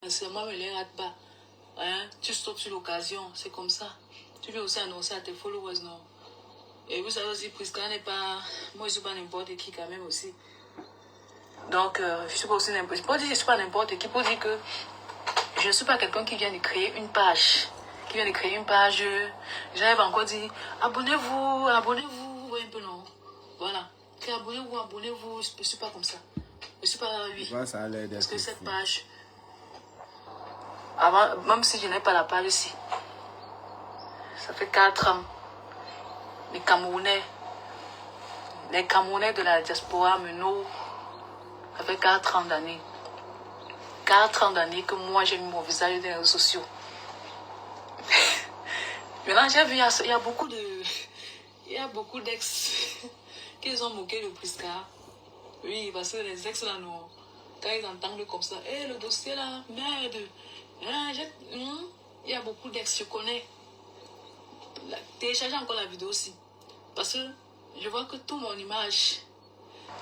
parce que moi, je ne les rate pas. Hein? Tu sautes sur l'occasion, c'est comme ça. Tu veux aussi annoncer à tes followers, non? Et vous savez aussi, Prisca n'est pas... Moi, je ne suis pas n'importe qui quand même aussi. Donc, je ne suis pas aussi n'importe qui. Pour dire que je ne suis pas n'importe qui, pour dire que je ne suis pas quelqu'un qui vient de créer une page. J'avais encore dit, abonnez-vous, ouais, un peu non. Voilà. Abonnez-vous, je ne suis pas comme ça. Je ne suis pas, oui. Ça a l'air d'être Parce que cette fou. page, avant, même si je n'ai pas la page ici, ça fait 4 ans. Les Camerounais de la diaspora Meno, ça fait 4 ans d'années. 4 ans d'années que moi j'ai mis mon visage dans les réseaux sociaux. Maintenant j'ai vu, il y a beaucoup d'ex qui ont moqué le Prisca. Oui, parce que les ex là, non, quand ils entendent comme ça, le dossier là, merde. Il y a beaucoup d'ex, je connais. Téléchargez encore la vidéo aussi. Parce que je vois que toute mon image,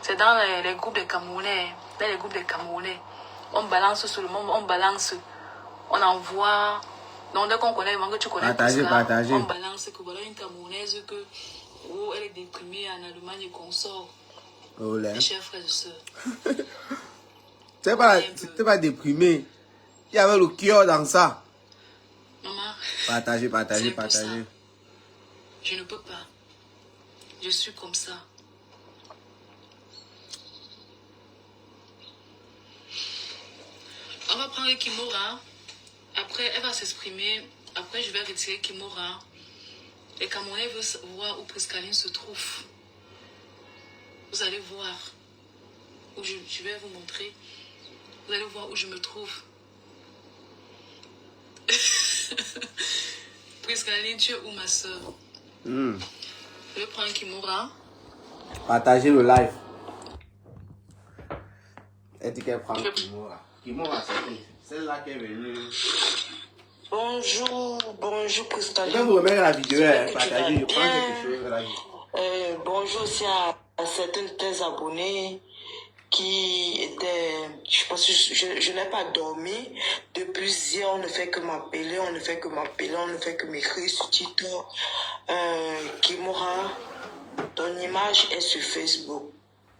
c'est dans les groupes des Camerounais. Dans les groupes des Camerounais. On balance sur le monde, on envoie. Donc dès qu'on connaît, que tu connais Partagez. on balance que voilà une Camerounaise elle est déprimée en Allemagne et qu'on sort. Mes chers frères et sœurs. C'était pas déprimé. Il y avait le cœur dans ça. Maman. Partagez. Je ne peux pas. Je suis comme ça. On va prendre Kimora. Après, elle va s'exprimer. Après, je vais retirer Kimora. Les Camerounais veulent voir où Priscaline se trouve. Vous allez voir. Où je vais vous montrer. Vous allez voir où je me trouve. Priscaline, tu es où, ma soeur? Je vais prendre Kimora. Partagez le live. Elle dit qu'elle prend Kimora. Kimora, c'est celle-là qui est venue. Bonjour Priscaline. Je vais vous remettre la vidéo, partagez, je prends quelque chose là. Bonjour aussi à certains de tes abonnés qui étaient, je pense que je n'ai pas dormi. Depuis hier, on ne fait que m'appeler, on ne fait que m'écrire sur TikTok. Kimora, ton image est sur Facebook.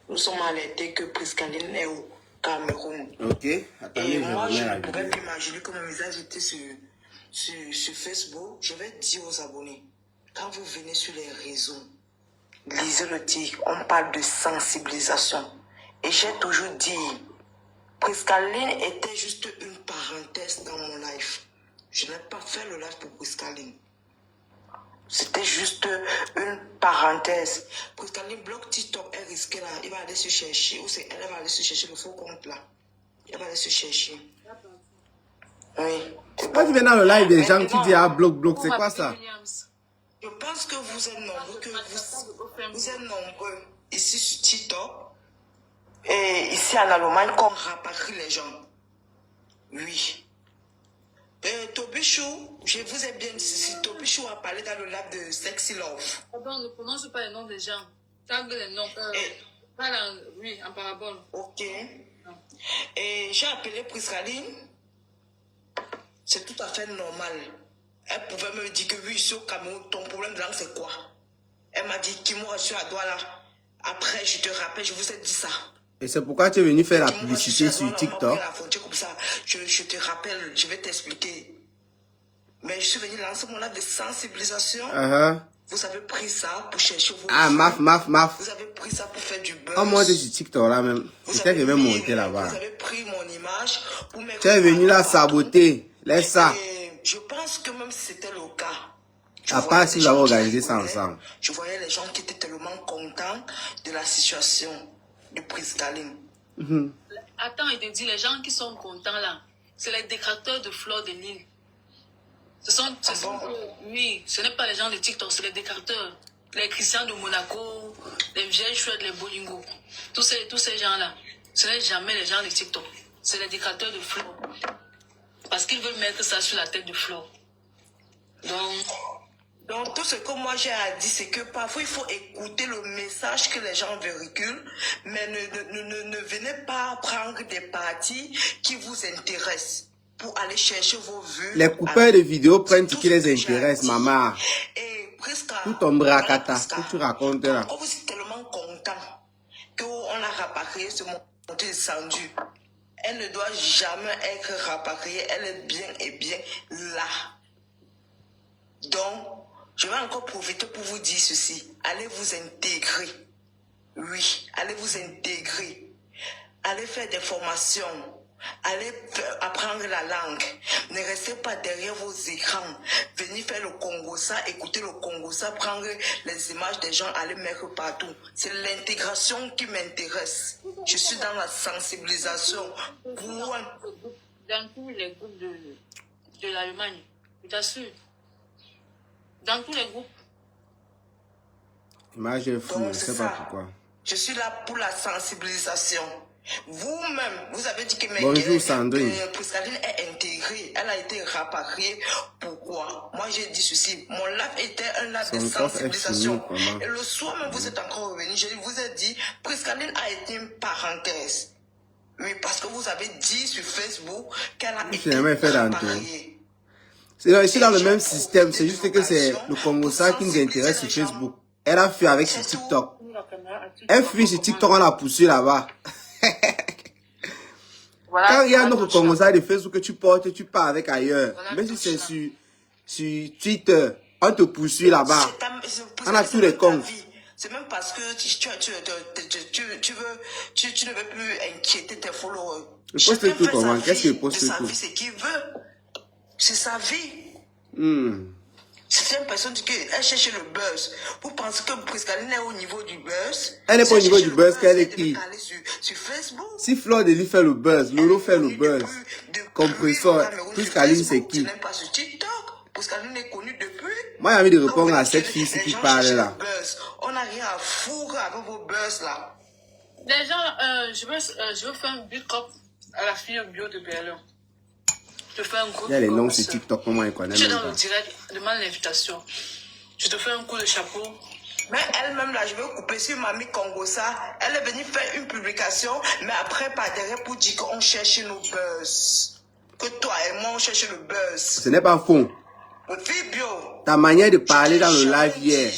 Nous sommes alertés que Priscaline est au Cameroun. Ok, attendez, Et moi, je ne la pouvais vidéo. plus imaginer que mon visage était sur Facebook. Je vais dire aux abonnés, quand vous venez sur les réseaux, lisez le titre, on parle de sensibilisation. Et j'ai toujours dit, Priscaline était juste une parenthèse dans mon live. Je n'ai pas fait le live pour Priscaline. C'était juste une parenthèse. Priscaline bloque TikTok, elle risquait là. Il va aller se chercher. Ou elle va aller se chercher le faux compte là. Elle va aller se chercher. Oui. Quand tu viens dans le live des gens qui disent bloc, c'est quoi ça? Je pense que vous êtes nombreux, ici sur TikTok et ici en Allemagne qu'on rapatrie les gens. Oui. Tobichou, je vous ai bien dit ceci. Tobichou a parlé dans le live de Sexy Love. Pardon, ne prononce pas les noms des gens. Table les noms. Oui, en parabole. Ok. Et j'ai appelé Priscaline. C'est tout à fait normal. Elle pouvait me dire que oui, ici au Cameroun, ton problème de langue, c'est quoi? Elle m'a dit, Kimora, je suis à Douala. Après, je te rappelle, je vous ai dit ça. Et c'est pourquoi tu es venu faire la Kimora, publicité sur TikTok. Comme ça. Je te rappelle, je vais t'expliquer. Mais je suis venu lancer mon live de sensibilisation. Vous avez pris ça pour chercher vos... Maf. Vous avez pris ça pour faire du buzz. Oh, moi, je suis sur TikTok là même. Peut-être que je vais monter là-bas. Vous avez pris mon image pour mettre... Tu es venu là saboter. Laisse ça. Et je pense que même si c'était le cas... À part si vous avez organisé ça ensemble. Je voyais les gens qui étaient tellement contents de la situation de Priscaline. Attends, il te dit, les gens qui sont contents là, c'est les détracteurs de Fleur de Lille. Oui, ce n'est pas les gens de TikTok, c'est les détracteurs. Les Christians de Monaco, les vieilles chouettes, les Bolingo. Tous ces gens-là, ce n'est jamais les gens de TikTok. C'est les détracteurs de Fleur. Parce qu'ils veulent mettre ça sur la tête de Fleur. Donc, tout ce que moi j'ai à dire, c'est que parfois il faut écouter le message que les gens véhiculent, mais ne venez pas prendre des parties qui vous intéressent. pour aller chercher vos vues. Les coupeurs de vidéos prennent ce qui les intéresse, maman. Et presque Tout ton bracata, que tu racontes là. Quand vous êtes tellement content qu'on a rapatrié ce monté descendu, elle ne doit jamais être rapatriée. Elle est bien et bien là. Donc, je vais encore profiter pour vous dire ceci. Allez vous intégrer. Oui, allez vous intégrer. Allez faire des formations. Allez apprendre la langue. Ne restez pas derrière vos écrans. Venez faire le Congossa, écouter le Congossa, prendre les images des gens, aller mettre partout. C'est l'intégration qui m'intéresse. Je suis dans la sensibilisation. Dans tous les groupes de l'Allemagne, je t'assure. Dans tous les groupes. Image est fou, Donc, je c'est sais pas ça. pourquoi. Je suis là pour la sensibilisation. Vous-même, vous avez dit que Bonjour Sandrine. Priscaline est intégrée, elle a été rapatriée. Pourquoi? Moi j'ai dit ceci, mon live était un live de sensibilisation. Et le soir même vous êtes encore revenu, je vous ai dit, Priscaline a été une parenthèse. Mais parce que vous avez dit sur Facebook qu'elle a été rapatriée. C'est ici dans le même système, c'est juste que c'est le Congossa qui nous intéresse sur Facebook. Elle a fait avec sur TikTok. Elle fuit sur TikTok, on l'a poussé là-bas. Voilà, quand il y a un autre Congossa de Facebook que tu portes, tu pars avec ailleurs. Voilà. Même si c'est sur Twitter, on te poursuit là-bas. On a tous les comptes. C'est même parce que tu ne veux plus inquiéter tes followers. Le poste tout comment? Qu'est-ce que le poste tout? C'est qui veut. C'est sa vie. C'est une personne qui cherche le buzz. Vous pensez que Priscaline est au niveau du buzz? Elle n'est pas au niveau du buzz qu'elle est qui? Sur Facebook. Si Fleur de lui fait le buzz, Lolo fait le buzz. Compresseur, Priscaline c'est qui? Pas sur TikTok. Priscaline est connue depuis. Moi j'ai envie de répondre à cette fille qui parle là. On n'a rien à foutre avec vos buzz là. Les gens, je veux faire un big up à la fille bio de Berlin. Je te fais un coup. Il y a les noms sur TikTok, comment ils connaissent. Je suis dans le direct, demande l'invitation. Je te fais un coup de chapeau. Mais elle-même là, je vais couper sur Mamie Congossa. Elle est venue faire une publication, mais après par derrière pour dire qu'on cherche nos buzz. Que toi et moi on cherche le buzz. Ce n'est pas faux. Fille bio. Ta manière de parler dans le live hier,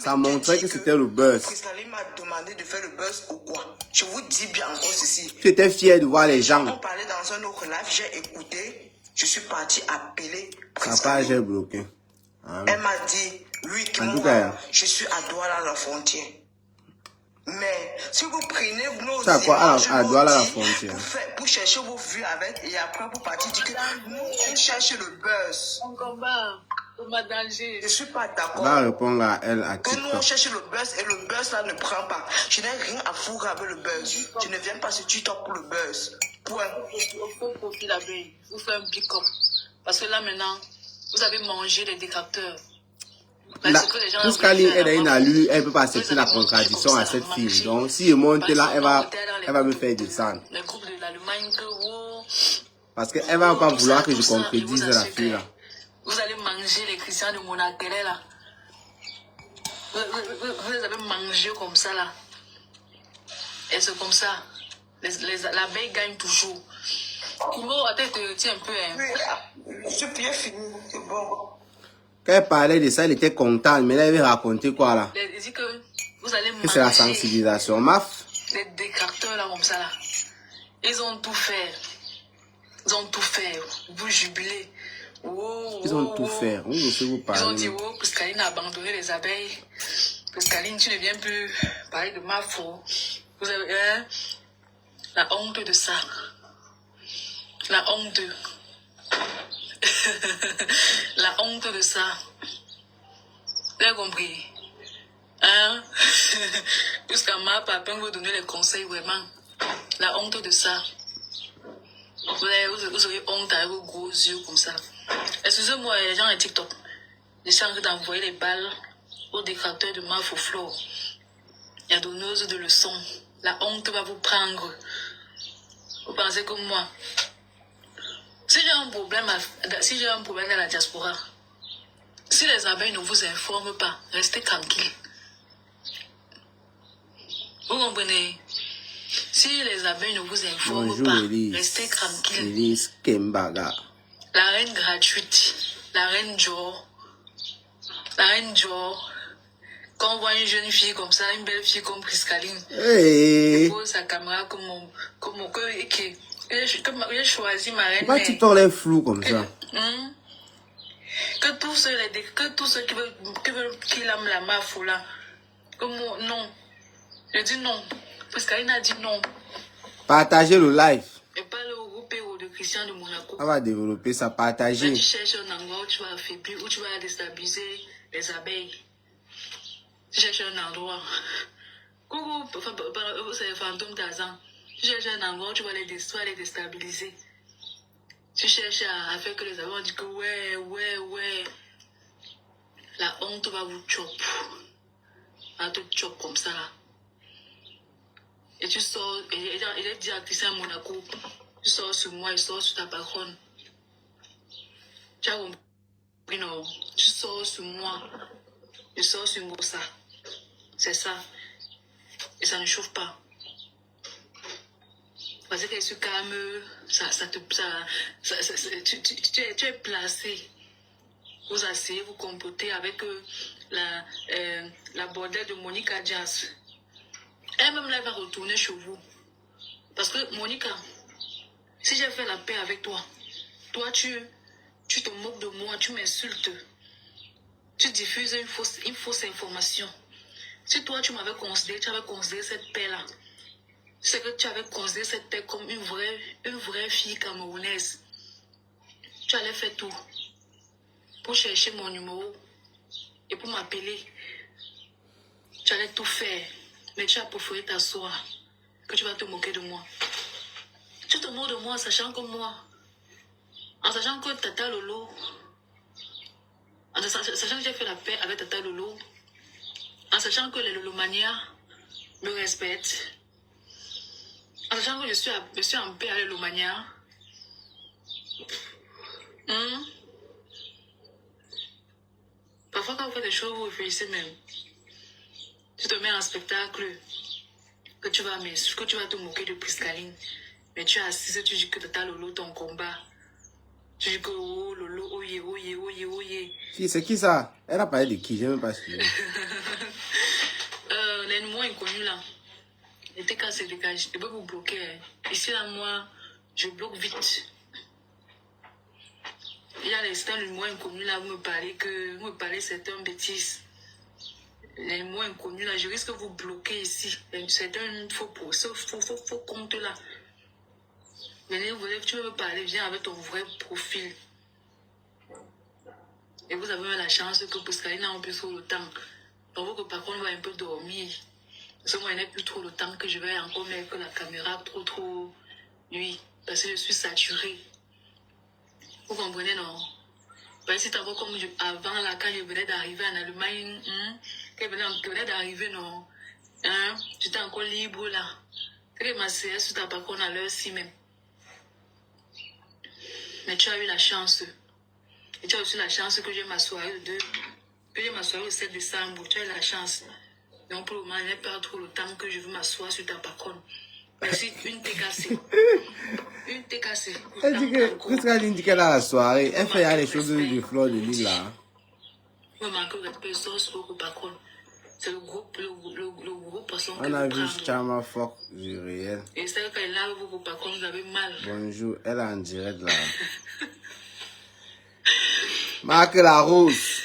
ça montrait que c'était le buzz. Priscaline m'a demandé de faire le buzz ou quoi? Je vous dis bien encore ceci. Tu étais fier de voir les gens. On parlait dans un autre live, j'ai écouté. Je suis parti appeler Sa page est bloquée. Elle m'a dit, oui, je suis à Douala la frontière. Mais si vous prenez nos images à Douala la frontière pour chercher vos vues avec, et après vous partez dire que nous on cherche le buzz. On combat, on m'a danger. Je suis pas d'accord. On va répondre à elle à que TikTok. nous on cherche le buzz et le buzz là ne prend pas. Je n'ai rien à foutre avec le buzz. Je ne viens pas sur TikTok pour le buzz. Point. Il faut profiter la veille. Vous faites un big up. Parce que là maintenant, vous avez mangé les détracteurs. Priscaline est dans une allure, elle ne peut pas accepter la contradiction à cette fille. Donc si elle monte là, elle va me faire descendre. Les groupes de l'Allemagne que vous... Parce qu'elle ne va pas vouloir que je contredise la fille là. Vous allez manger les chrétiens de Monaquelais là. Vous les avez mangés comme ça là. Et c'est comme ça. L'abeille gagne toujours. Kimo, attends, tiens un peu. Oui, je suis bien fini, c'est bon. Quand elle parlait de ça, elle était contente, mais là, elle veut raconter quoi là? Elle dit que vous allez manger. C'est la sensibilisation, maf. Les détracteurs là comme ça là. Ils ont tout fait. Ils ont tout fait. Vous jubilez. Ils ont tout fait. Où vous parler? Ils ont dit, oh, Priscaline a abandonné les abeilles. Priscaline, tu ne viens plus parler de ma faute. Vous avez la honte de ça. La honte. La honte de ça. Vous avez compris? Hein? Jusqu'à ma papa vous donner les conseils vraiment. La honte de ça. Vous aurez honte avec vos gros yeux comme ça. Excusez-moi, les gens à TikTok. Je suis en train d'envoyer les balles aux détracteurs de Maf au Flow. Il y a donneuse de leçons. La honte va vous prendre. Vous pensez comme moi. Si j'ai un problème dans la diaspora, si les abeilles ne vous informent pas, restez tranquille. Vous comprenez? Si les abeilles ne vous informent Bonjour pas, Elise. restez tranquille. Elise Kembaga. La reine gratuite, la reine Dior, quand on voit une jeune fille comme ça, une belle fille comme Priscaline, Hey. elle pose sa caméra comme j'ai choisi ma reine. Pourquoi TikTok est flou comme ça? Que tous ceux qui l'aiment la mafia là, non, je dis non, Priscaline a dit non. Partagez le live. Et pas le groupe de Christian de Monaco. On va développer ça, partager. Tu cherches un endroit où tu vas affaiblir, où tu vas déstabiliser les abeilles. Tu cherches un endroit. Coucou, c'est fantôme d'Azan. Tu cherches un endroit où tu vas les déstabiliser. Tu cherches à faire que les abeilles disent que ouais. La honte va vous choper. Va te choper comme ça là. Et tu sors, et il est dit à Christian Monaco, tu sors sur moi, il sort sur ta patronne. Tu as compris, non? Tu sors sur moi, je sors sur Mossa. C'est ça. Et ça ne chauffe pas. Parce que ce calme, tu es placé. Vous asseyez, vous compotez avec la bordelle de Monica Jazz. Elle-même, elle va retourner chez vous. Parce que, Monica, si j'ai fait la paix avec toi, tu te moques de moi, tu m'insultes. Tu diffuses une fausse information. Si toi, tu avais considéré cette paix-là, c'est que tu avais considéré cette paix comme une vraie fille camerounaise. Tu allais faire tout pour chercher mon numéro et pour m'appeler. Tu allais tout faire. Mais tu as préféré t'asseoir, que tu vas te moquer de moi. Tu te moques de moi en sachant que Tata Lolo, en sachant que j'ai fait la paix avec Tata Lolo, en sachant que les Lolomania me respectent, en sachant que je suis en paix avec les Lolomania. Parfois, quand vous faites des choses, vous réfléchissez même. Tu te mets en spectacle, que tu vas te moquer de Priscaline. Mais tu es assise, tu dis que Tata Lolo, ton combat. Tu dis que oh Lolo, oye. Si, c'est qui ça? Elle a parlé de qui? Je n'ai même pas suivi. Les mots inconnus là. Les TK se dégagent. Je peux vous bloquer. Ici là, moi, je bloque vite. Il y a les mots inconnus là, vous me parlez certaines bêtises. Les mots inconnus là, je risque de vous bloquer ici. C'est un faux compte là. Venez, tu veux me parler, viens avec ton vrai profil. Et vous avez la chance que Pascaline a un peu trop le temps. Donc, que par contre, on va un peu dormir. Parce que moi, il n'y a plus trop le temps que je vais encore mettre la caméra trop. Oui, parce que je suis saturée. Vous comprenez, non? Parce que c'est encore comme avant, là, quand je venais d'arriver en Allemagne, quand je venais d'arriver, non? J'étais encore libre, là. Que ma CS sur ta balcon à l'heure-ci même. Mais tu as eu la chance. Et tu as aussi la chance que j'ai ma soirée le 7 décembre. Tu as eu la chance. Donc pour le moment, je n'ai pas trop le temps que je veux m'asseoir sur ta balcon. Mais si une t'est cassée. Elle dit que, Priscaline dit qu'elle a la soirée. Elle fait les choses de fleurs de l'île là. Me manque de respect, sauce pour le balcon. C'est le groupe poisson que On a vous vu prendre. Chama Fox du réel. Et c'est quand il a vos balcons, vous avez mal. Bonjour, elle est en direct là. Marque la rose.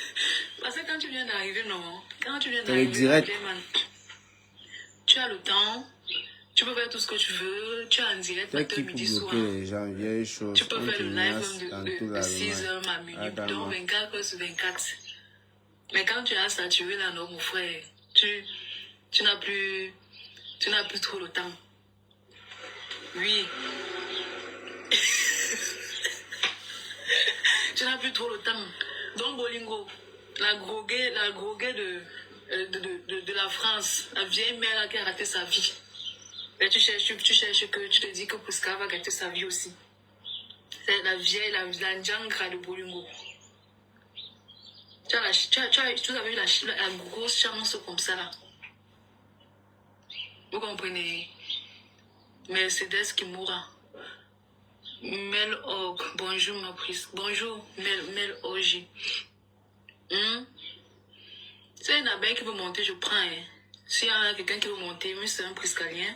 Parce que quand tu viens d'arriver, non. Quand tu viens C'est le d'arriver, direct. tu as le temps. Tu peux faire tout ce que tu veux. Tu es en direct C'est matin, qui pour midi, soir. bloquer les gens, vieilles choses. Tu peux On faire te le menace live dans de tout l'Allemagne. 6h à minuit. Adama. Donc 24 heures sur 24. Mais quand tu as saturé là, non, mon frère, tu n'as plus trop le temps. Oui. Tu n'as plus trop le temps. Donc, Bolingo, la groguée de la France, la vieille mère là, qui a raté sa vie. Et tu cherches que tu te dis que Prisca va gâter sa vie aussi. C'est la vieille, la Djangra de Bolingo. Tu avais eu la grosse chance comme ça là. Vous comprenez? Mercedes Kimura. Mel Og, bonjour ma prise. Bonjour, Mel Oji. C'est un abeille qui veut monter, je prends. Hein. S'il y a quelqu'un qui veut monter, même si c'est un priscalien,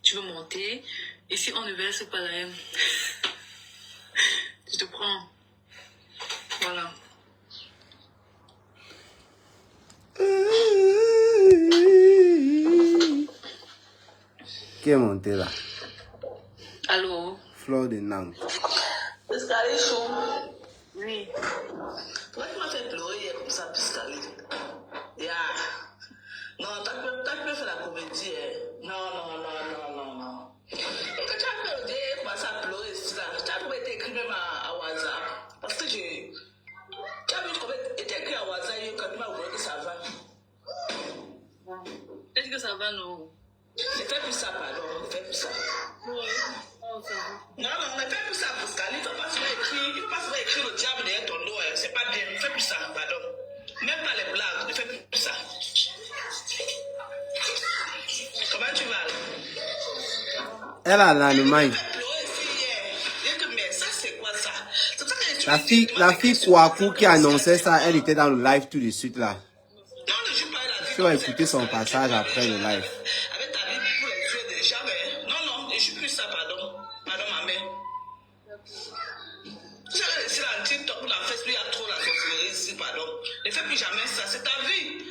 tu veux monter. Et si on ne verse pas la haine, je te prends. Voilà. Qui est monté là? Allô? Fleur de Nantes. Piscali chaud. Oui. Pourquoi tu m'as fait pleurer hier comme ça, Piscali? Yeah. Non, t'as pu faire la comédie. Hein? Non. Et quand tu as fait le dé, commencé à pleurer, ça. Tu as trouvé écrit même à WhatsApp. Parce que tu as vu comment était écrit à WhatsApp quand tu m'as oublié que ça va. Est-ce que ça va, non? Ne fais plus ça, pardon. Ne fais plus ça. Oui. Oh, ça va. Non, ne fais plus ça, Pascal. Il ne faut pas se faire écrire le diable derrière ton dos. Hein. C'est pas bien. Ne fais plus ça, pardon. Même pas les blagues. Ne fais plus ça. Comment tu vas là? Elle a l'Allemagne. La fille Kouakou qui annonçait ça, elle était dans le live tout de suite là. Tu vas écouter son passage après le live. Avec ta vie pour les yeux déjà, mais non, je ne suis plus ça, pardon. Pardon, ma mère. Tu as laissé la TikTok, la Facebook, il y a trop la sorcellerie ici, pardon. Ne fais plus jamais ça, c'est ta vie.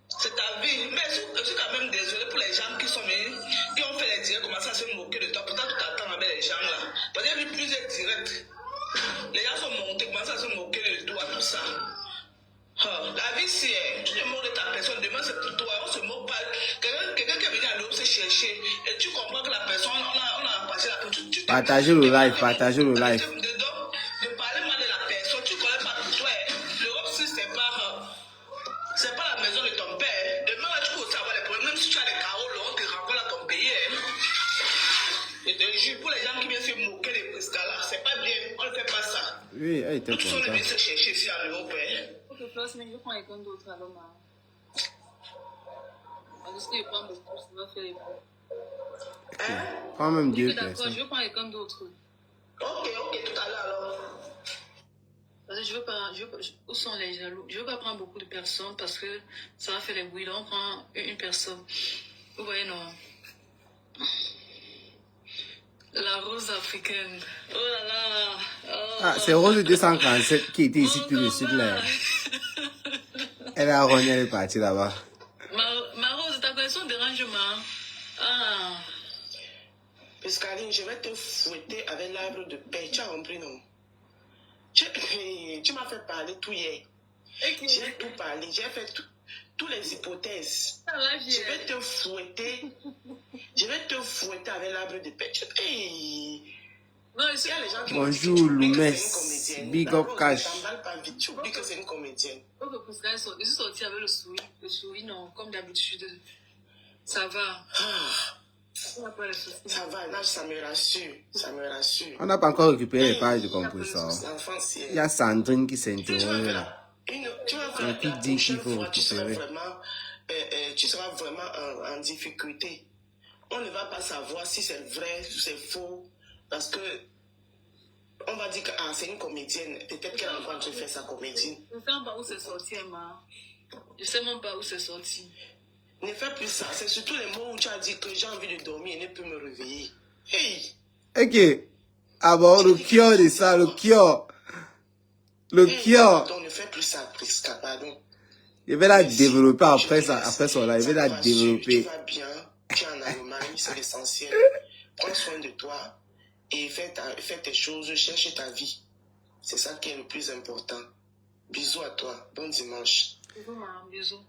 C'est ta vie. Mais je suis quand même désolé pour les gens qui sont venus, qui ont fait les directs, commencé à se moquer de toi. Pourtant, tu t'attends avec les gens là. Parce qu'il y a eu plusieurs directs. Les gens sont montés, commencent à se moquer de toi, tout ça. La vie, c'est tu te moques de ta personne, demain c'est pour toi, on se moque pas. Quelqu'un qui est venu à l'eau se chercher, et tu comprends que la personne, on a passé la personne. Partagez le live, partagez le live. De parler mal de la personne, tu connais pas pour toi. L'Europe, si c'est pas la maison de ton père. Demain, là, tu peux savoir les problèmes, même si tu as des carreaux, on te renvoie à ton pays. Je te jure, pour les gens qui viennent se moquer des priscala, c'est pas bien, on ne fait pas ça. Oui, elle était Tous sont contente. venus se chercher ici en Europe. Ok, mais je prends quelqu'un d'autre alors, ma. Parce que je prends beaucoup, ça va faire les bons. Quand même Je deux suis d'accord, personnes. je veux prendre quelqu'un d'autre. Ok, tout à l'heure alors. Parce que je veux pas, où sont les jaloux? Je veux pas prendre beaucoup de personnes parce que ça va faire les bruits. Là, on prend une personne. Vous voyez, non? La rose africaine. Oh là là. Oh. Ah, c'est Rose 247 qui était ici tout de suite là. Elle a rogné, elle est partie là-bas. Ma rose, ta connexion dérange, ma. Ah. Piscaline, je vais te fouetter avec l'arbre de paix. Tu as compris, non? Tu m'as fait parler tout hier. J'ai tout parlé. J'ai fait toutes les hypothèses. Je vais te fouetter. Je vais te fouetter avec l'arbre de paix. Non, il y a les gens qui Bonjour, Loumès. Big up cash. Tu oublies que c'est une comédienne. Ok, je suis sortie avec le souris. Le souris, non, comme d'habitude. Ça va. On n'a pas les soucis. Ça va, là, ça me rassure. Ça me rassure. On n'a pas encore récupéré les pages de compresseur. L'enfant, c'est... Il y a Sandrine qui s'interroge là. Tu vas faire Et puis dit qu'il faut récupérer. Tu seras vraiment en difficulté. On ne va pas savoir si c'est vrai ou c'est faux. Parce que on va dire que c'est une comédienne. Peut-être qu'elle est en train de faire sa comédie. Je ne sais même pas où c'est sorti, ma. Je ne sais même pas où c'est sorti. Ne fais plus ça. C'est surtout les mots où tu as dit que j'ai envie de dormir et ne peux me réveiller. Hey! Ok. Ah bon, le cœur de ça, le cœur. Le cœur. Donc ne fais plus ça, Prisca, pardon. Je vais la développer après ça, après son live. Je vais la développer. Tu vas bien, tu es en Allemagne, c'est l'essentiel. Prends soin de toi et fais tes choses, cherche ta vie. C'est ça qui est le plus important. Bisous à toi. Bon dimanche. Bisous, ma. Bisous.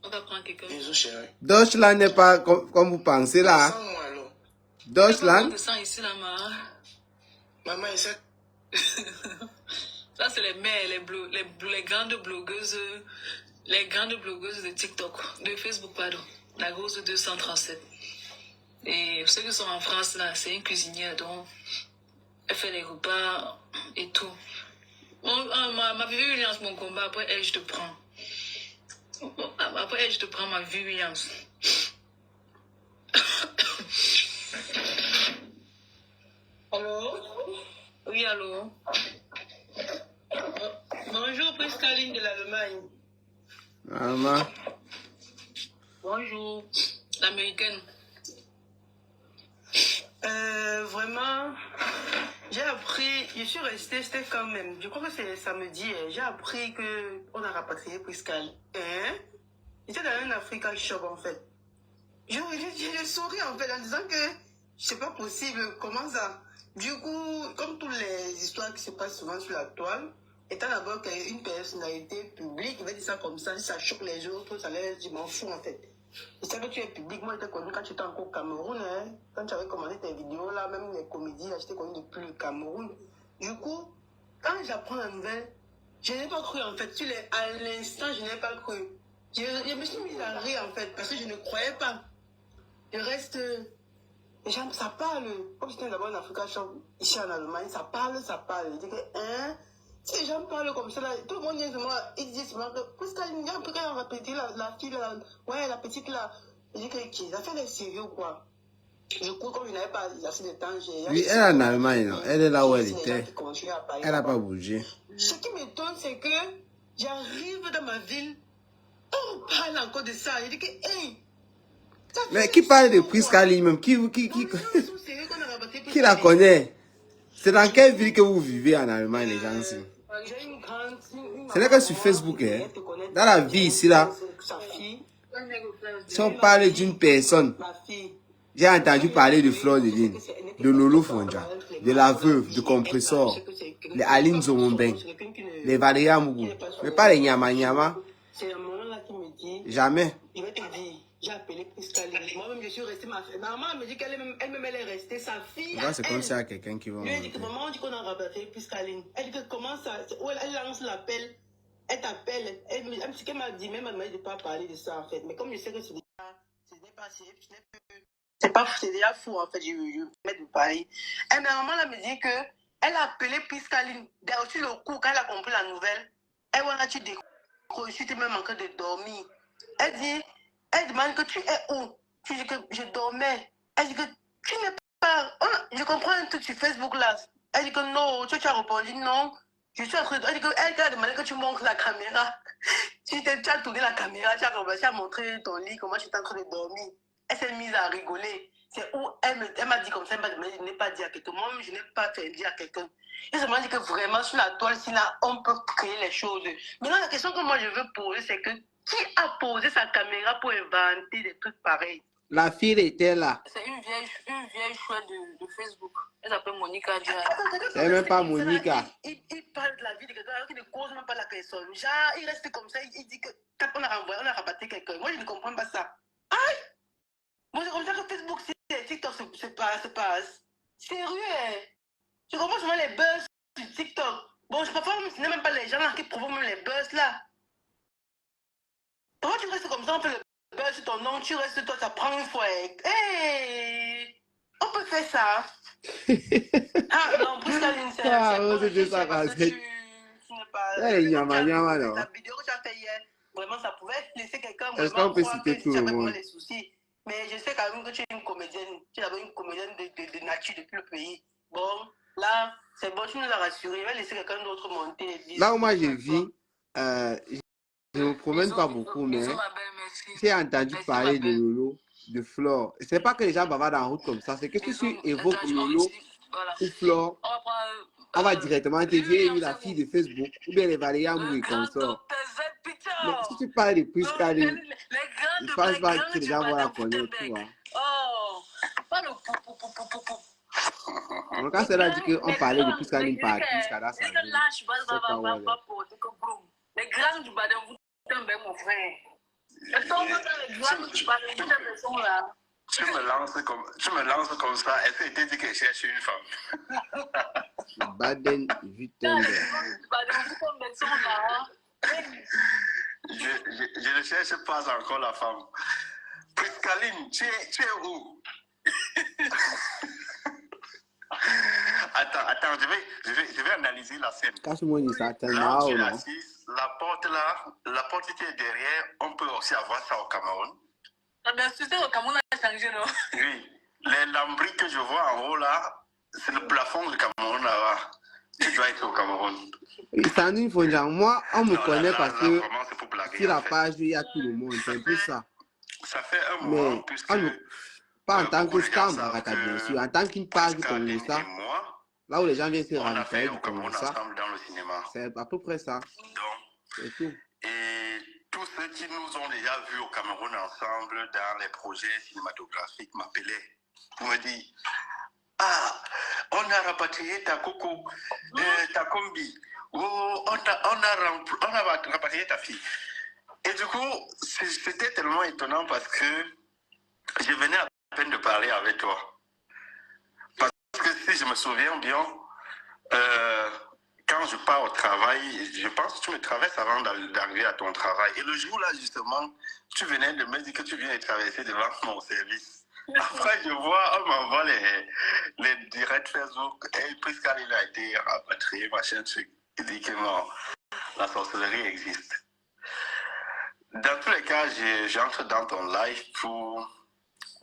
On va prendre quelqu'un. Bisous, chérie. Deutschland n'est pas comme vous pensez là. Sans moi, alors. Deutschland. On descend ici, là, ma. Maman, essaie. Ça, c'est les mères, les grandes blogueuses de TikTok, de Facebook, pardon. La Rose 237. Et ceux qui sont en France, là, c'est une cuisinière, donc elle fait les repas et tout. Ma vie Williams, mon combat, après elle, je te prends. Après elle, je te prends ma vie Williams. allô. Bonjour, Priscaline de l'Allemagne. Maman. Bonjour, l'américaine. Vraiment, j'ai appris, je suis restée, c'était quand même, je crois que c'est samedi, j'ai appris qu'on a rapatrié Priscal. J'étais dans un Africa Shop en fait. Je souris en fait en disant que c'est pas possible, comment ça? Du coup, comme toutes les histoires qui se passent souvent sur la toile, étant d'abord une personnalité publique, il va dire ça comme ça, si ça choque les autres, ça laisse, je m'en fous en fait. Je sais que tu es public, moi j'étais connu quand tu étais encore au Cameroun, hein. Quand tu avais commandé tes vidéos là, même les comédies, là, j'étais connu depuis le Cameroun. Du coup, quand j'apprends la nouvelle, je n'ai pas cru en fait, à l'instant je n'ai pas cru. Je me suis mise à rire en fait, parce que je ne croyais pas. Je reste... Les gens, ça parle. Comme j'étais d'abord en Africa Shop, ici en Allemagne, ça parle. Je dis que, si les gens parlent comme ça, là, tout le monde vient de moi, ils disent souvent que, parce qu'il y a un peu quand on répétait la fille, là, ouais, la petite, là. Je dis que, qui, ça fait des sérieux, quoi. Du coup, comme je n'avais pas assez de temps, j'ai... Oui, elle est en Allemagne, non? Elle est là où elle était. Elle n'a pas bougé. Ce qui m'étonne, c'est que j'arrive dans ma ville, on parle encore de ça. Je dis que, hey! Mais qui parle de Priscaline même? Qui la connaît? C'est dans quelle ville que vous vivez en Allemagne, les gens ici? Ce n'est que sur Facebook, hein? Dans la vie ici, là, si on parle d'une personne, j'ai entendu parler de Fleur de Lune, de Lolo Fonja, de la veuve, de Compressor, les Aline Zomombeng, les Valérie Amougou, mais pas les Nyama Nyama. Jamais. Il va te dire, j'ai appelé Priscaline. Moi-même, je suis restée ma fille. Maman me dit qu'elle-même, elle est restée sa fille. C'est comme ça quelqu'un qui va. Lui, elle dit que maman, on dit qu'on a rabattu Priscaline. Elle dit que comment ça. Elle lance l'appel. Elle t'appelle. Ce qu'elle m'a dit, même elle m'a dit de ne pas parler de ça en fait. Mais comme je sais que c'est déjà fou en fait, je vais mettre de parler. Et ma maman là me dit que elle a appelé Priscaline. Aussi le coup, quand elle a compris la nouvelle, elle a dit décroché, tu même en train de dormir. Elle demande que tu es où? Tu dis que je dormais. Elle dit que tu n'es pas... Oh, je comprends un truc sur Facebook là. Elle dit que non, tu as répondu non. Je suis en train de... Elle t'a demandé que tu montres la caméra. Tu as tourné la caméra, tu as commencé à montrer ton lit, comment tu étais en train de dormir. Elle s'est mise à rigoler. C'est où elle m'a dit comme ça, elle m'a demandé, je n'ai pas dit à quelqu'un. Moi-même, je n'ai pas fait dire à quelqu'un. Et ça m'a dit que vraiment, sur la toile, si là, on peut créer les choses. Maintenant, la question que moi, je veux poser, c'est que qui a posé sa caméra pour inventer des trucs pareils? La fille était là. C'est une vieille chouette de Facebook. Elle s'appelle Monica. C'est même pas Monica. Il parle de la vie de quelqu'un alors qu'il ne cause même pas la personne. Genre, il reste comme ça, il dit que quand on a rabattu quelqu'un. Moi, je ne comprends pas ça. Aïe! Moi, c'est comme ça que Facebook, c'est TikTok, c'est pas sérieux. Je comprends souvent les buzz sur TikTok. Bon, je préfère, ce n'est même pas les gens là qui provoquent même les buzz là. Pourquoi tu restes comme ça, on fait le buzz sur ton nom, tu restes toi, ça prend une fois. Hey! On peut faire ça. Ah non, Priscaline, c'est c'était ça, parce que tu n'es pas... Nyama, non. La vidéo que tu as fait hier, vraiment, ça pouvait laisser quelqu'un Est-ce qu'on peut citer tout le monde? les soucis. Mais je sais quand même que tu es une comédienne. Tu es une comédienne de nature depuis le pays. Bon, là, c'est bon, tu nous as rassuré. Il va laisser quelqu'un d'autre monter. Là où moi je vis, je ne me promène pas beaucoup, mais j'ai entendu parler de Lolo, de Flore. C'est pas que les gens bavardent en route comme ça, c'est que si tu évoques Lolo ou Flore, on va directement te dire la fille de Facebook ou bien les Valérie Amougou et consorts. Mais si tu parles de Priscaline, je pense pas que les gens vont la connaître, tu vois. Oh, pas le pou. Donc quand c'est là qu'on parlait de Priscaline par Priscala, ça les grands du Baden, vous tombez mon frère. Les grands du Baden, vous sont là. Tu me lances comme ça, est-ce que tu dis que je cherche une femme? Baden-Württemberg. Je ne cherche pas encore la femme. Priscaline, tu es où? Attends, je vais analyser la scène. Là, tu es assise, la porte qui est derrière, on peut aussi avoir ça au Cameroun. Bien sûr, au Cameroun, on a changé, non? Oui. Les lambris que je vois en haut là, c'est le plafond du Cameroun là-bas. Tu dois être au Cameroun. Sandrine Fonjang, moi, on me connaît parce que vraiment, c'est pour blaguer, sur la page, il y a tout le monde. C'est un peu ça. Ça fait un moment, Mais puisque... pas en tant que Stambarata, bien sûr. En tant qu'une page comme ça, là où les gens viennent se ravitailler du Congo-ça, c'est à peu près ça. C'est tout. Et tous ceux qui nous ont déjà vus au Cameroun ensemble dans les projets cinématographiques m'appelaient pour me dire ah, on a rapatrié ta coco, ta combi, oh, on a rapatrié ta fille. Et du coup, c'était tellement étonnant parce que je venais à peine de parler avec toi. Parce que si je me souviens bien, quand je pars au travail, je pense que tu me traverses avant d'arriver à ton travail. Et le jour là, justement, tu venais de me dire que tu viens de traverser devant mon service. Après, je vois, on m'envoie les directs Facebook. Et Priscaline a été rapatriée, machin truc. Il dit que non, la sorcellerie existe. Dans tous les cas, j'entre dans ton live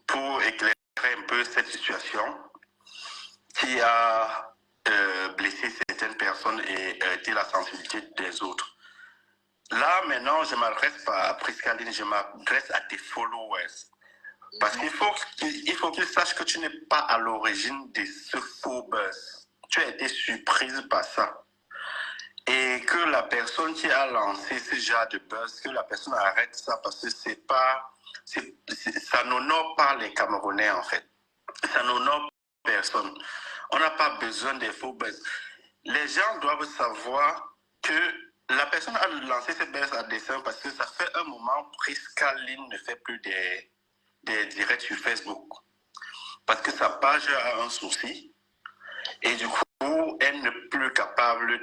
pour éclairer un peu cette situation qui a blessé certaines personnes et heurté la sensibilité des autres. Là, maintenant, je ne m'adresse pas à Priscaline, je m'adresse à tes followers. Parce qu'il faut qu'ils sachent que tu n'es pas à l'origine de ce faux buzz. Tu as été surprise par ça. Et que la personne qui a lancé ce genre de buzz, que la personne arrête ça parce que ça n'honore pas les Camerounais en fait. Ça n'honore personne. On n'a pas besoin des faux buzz. Les gens doivent savoir que la personne a lancé ce buzz à dessein parce que ça fait un moment Priscaline ne fait plus des directs sur Facebook. Parce que sa page a un souci et du coup, elle n'est plus capable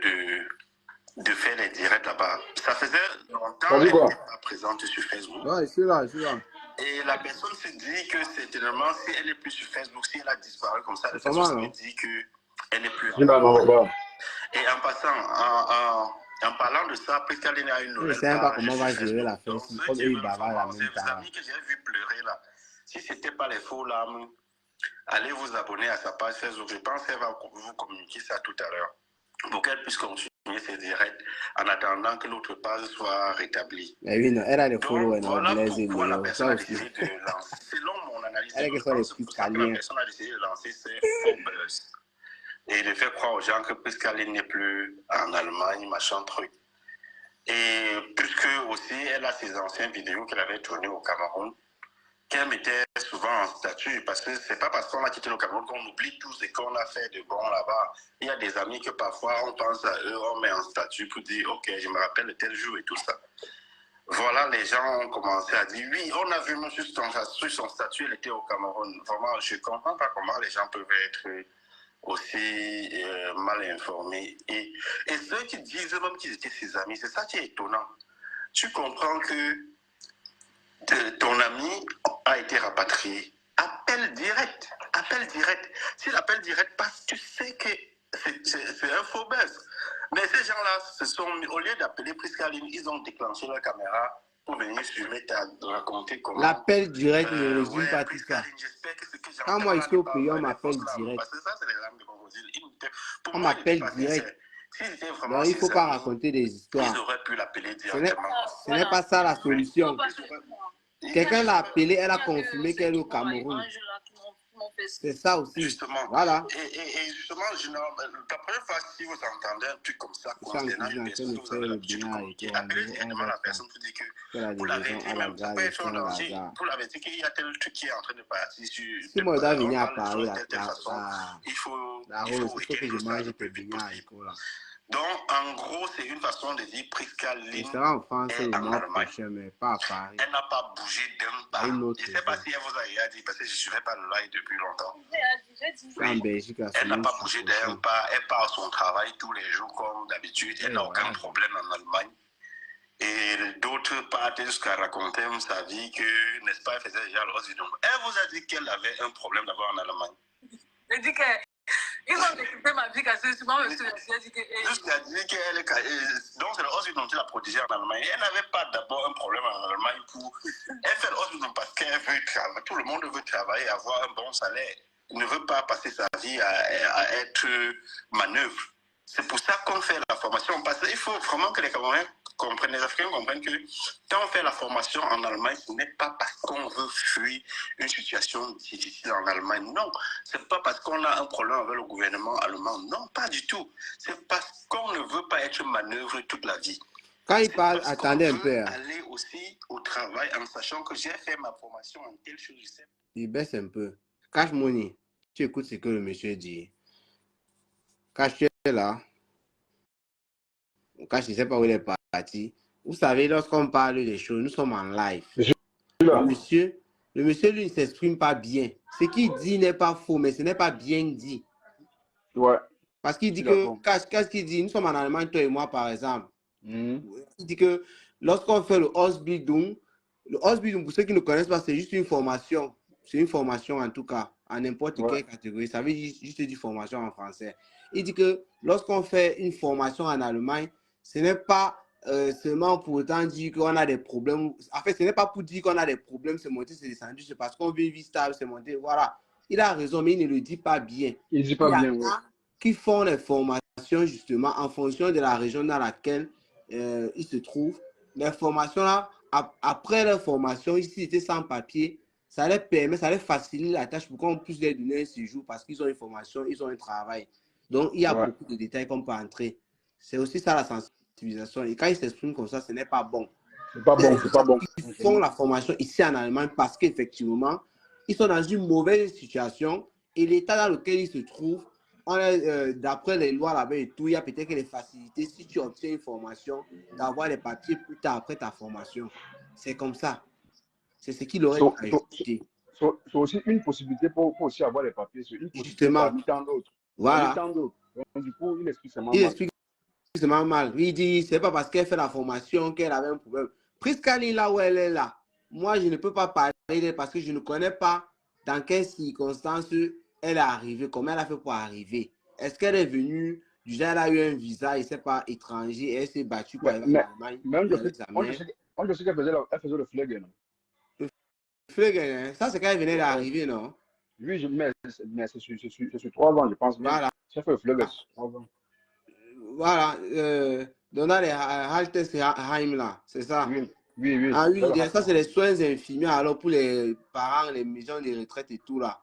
de faire des directs là-bas. Ça faisait longtemps qu'elle n'était pas présente sur Facebook. Ouais, je suis là, je suis là. Et la personne se dit que certainement, si elle n'est plus sur Facebook, si elle a disparu comme ça, Comment, Facebook se dit qu'elle n'est plus. Et en passant, en parlant de ça, Priscaline a une nouvelle page. Je ne sais pas comment on va sur gérer Facebook. la Donc, fête. ceux Comme qui eux, ils veulent bavarent la vraiment, même ces temps. amis que j'ai vu pleurer là, si ce n'était pas les faux larmes, allez vous abonner à sa page Facebook. Je pense qu'elle va vous communiquer ça tout à l'heure pour qu'elle puisse continuer ses directs en attendant que l'autre page soit rétablie. Mais oui, non, elle a les Donc, followers, voilà Blaise et pourquoi la Léo. personne Ça a aussi. décidé de lancer. Selon mon analyse, Elle est je que ça, les pense que c'est pour ça que la Priscaliens. personne a décidé de lancer ce faux buzz. Et de faire croire aux gens que Priscaline n'est plus en Allemagne, machin truc. Et puisque aussi, elle a ses anciennes vidéos qu'elle avait tournées au Cameroun, qu'elle mettait souvent en statut, parce que c'est pas parce qu'on a quitté le Cameroun qu'on oublie tout ce qu'on a fait de bon là-bas. Il y a des amis que parfois on pense à eux, on met en statut pour dire ok, je me rappelle de tel jour et tout ça. Voilà, les gens ont commencé à dire oui, on a vu monsieur sur son statut, il était au Cameroun. Vraiment, je comprends pas comment les gens peuvent être aussi mal informés. Et ceux qui disent même qu'ils étaient ses amis, c'est ça qui est étonnant. Tu comprends que ton ami a été rapatrié. Appel direct. Si l'appel direct passe, tu sais que c'est un faux buzz. Mais ces gens-là, au lieu d'appeler Priscaline, ils ont déclenché leur caméra pour venir filmer, raconter comment. L'appel direct ne résume pas tout ça. Quand moi je suis au pays, on m'appelle direct. Parce que ça, c'est les langues de crocodile. On m'appelle direct. Donc il ne faut pas raconter des histoires. Ils auraient pu l'appeler directement. Ce n'est pas ça la solution. Quelqu'un l'a appelée, elle a confirmé qu'elle est au Cameroun. C'est ça aussi. Justement. Voilà. Et justement, la première fois, si vous entendez un truc comme ça, concernant une personne que vous avez l'habitude de communiquer, appelez directement la personne pour dire que vous l'avez dit, même ça peut être un danger. Vous l'avez dit qu'il y a tel truc qui est en train de partir sur. Si moi je dois venir à Paris, il faut que je mange tes beignets et tout là. Donc, en gros, c'est une façon de dire Priscaline. Je serai en France le mois prochain, mais pas à Paris. Elle n'a pas bougé d'un pas. Je ne sais pas si elle vous a dit, parce que je ne suivais pas le live depuis longtemps. En Belgique, elle n'a pas bougé d'un pas. Elle part à son travail tous les jours comme d'habitude. Elle n'a aucun problème en Allemagne. Et d'autres partent jusqu'à raconter sa vie que, n'est-ce pas, elle faisait déjà le Osvidon. Elle vous a dit qu'elle avait un problème d'abord en Allemagne. Elle dit que... Ils ont découpé ma vie cassée sur moi, monsieur. Jusqu'à dire qu'elle est... Donc, c'est le Osvidon qui l'a protégée en Allemagne. Elle n'avait pas d'abord un problème en Allemagne pour... Elle fait le Osvidon parce qu'elle veut travailler. Tout le monde veut travailler, avoir un bon salaire. Elle ne veut pas passer sa vie à être manœuvre. C'est pour ça qu'on fait la formation. Parce qu'il faut vraiment que les Camerounais comprennent, les Africains comprennent que quand on fait la formation en Allemagne, ce n'est pas parce qu'on veut fuir une situation difficile en Allemagne. Non, c'est pas parce qu'on a un problème avec le gouvernement allemand. Non, pas du tout. C'est parce qu'on ne veut pas être manœuvré toute la vie. Quand il parle, parce attendez un peu. Aller aussi au travail en sachant que j'ai fait ma formation en telle chose. Je sais. Il baisse un peu. Cash Money, tu écoutes ce que le monsieur dit. Cash, tu es là. Cash, je ne sais pas où il est parti. Vous savez, lorsqu'on parle des choses, nous sommes en live. Le monsieur, lui, ne s'exprime pas bien. Ce qu'il dit n'est pas faux, mais ce n'est pas bien dit. Ouais. Parce qu'il dit que, qu'est-ce qu'il dit? Nous sommes en Allemagne, toi et moi, par exemple. Il dit que lorsqu'on fait le Ausbildung, pour ceux qui ne connaissent pas, c'est juste une formation. C'est une formation, en tout cas, en n'importe quelle catégorie. Ça veut dire juste dire formation en français. Il dit que lorsqu'on fait une formation en Allemagne, ce n'est pas seulement pour autant dire qu'on a des problèmes. En fait, ce n'est pas pour dire qu'on a des problèmes, c'est monter, c'est descendu, c'est parce qu'on veut une vie stable, c'est monter. Voilà. Il a raison, mais il ne le dit pas bien. Il ne dit pas bien, oui. Qui font les formations justement en fonction de la région dans laquelle ils se trouvent. Les formations là, après leur formation, ici, c'était sans papier, ça leur permet, ça leur facilite la tâche pour qu'on puisse leur donner un séjour parce qu'ils ont une formation, ils ont un travail. Donc, il y a beaucoup de détails qu'on peut entrer. C'est aussi ça la sensibilisation. Et quand ils s'expriment comme ça, ce n'est pas bon. C'est pas bon, c'est pas bon. Ils font la formation ici en Allemagne parce qu'effectivement, ils sont dans une mauvaise situation et l'état dans lequel ils se trouvent, d'après les lois là-bas et tout, il y a peut-être que les facilités, si tu obtiens une formation, d'avoir les papiers plus tard après ta formation. C'est comme ça. C'est ce qu'il aurait ajouté. C'est aussi une possibilité pour aussi avoir les papiers. C'est une possibilité justement. parmi tant d'autres. Voilà. Donc, du coup, il explique seulement mal. Explique seulement mal. Il dit, c'est pas parce qu'elle fait la formation qu'elle avait un problème. Priscaline, là où elle est là, moi, je ne peux pas parler d'elle parce que je ne connais pas dans quelles circonstances elle est arrivée, comment elle a fait pour arriver. Est-ce qu'elle est venue, du genre, elle a eu un visa, je ne sais pas, étranger, et elle s'est battue pour aller en Allemagne. Même je sais qu'elle faisait le fleggen. Le fleggen, ça c'est quand elle venait d'arriver, non? Oui, mais c'est sur 3 ans, je pense. Voilà. J'ai fait le fleggen sur 3 ans. Voilà. Dans les Haltesheim, là, c'est ça? Oui. Ah oui, ça c'est les soins infirmiers alors pour les parents, les maisons de retraite et tout là.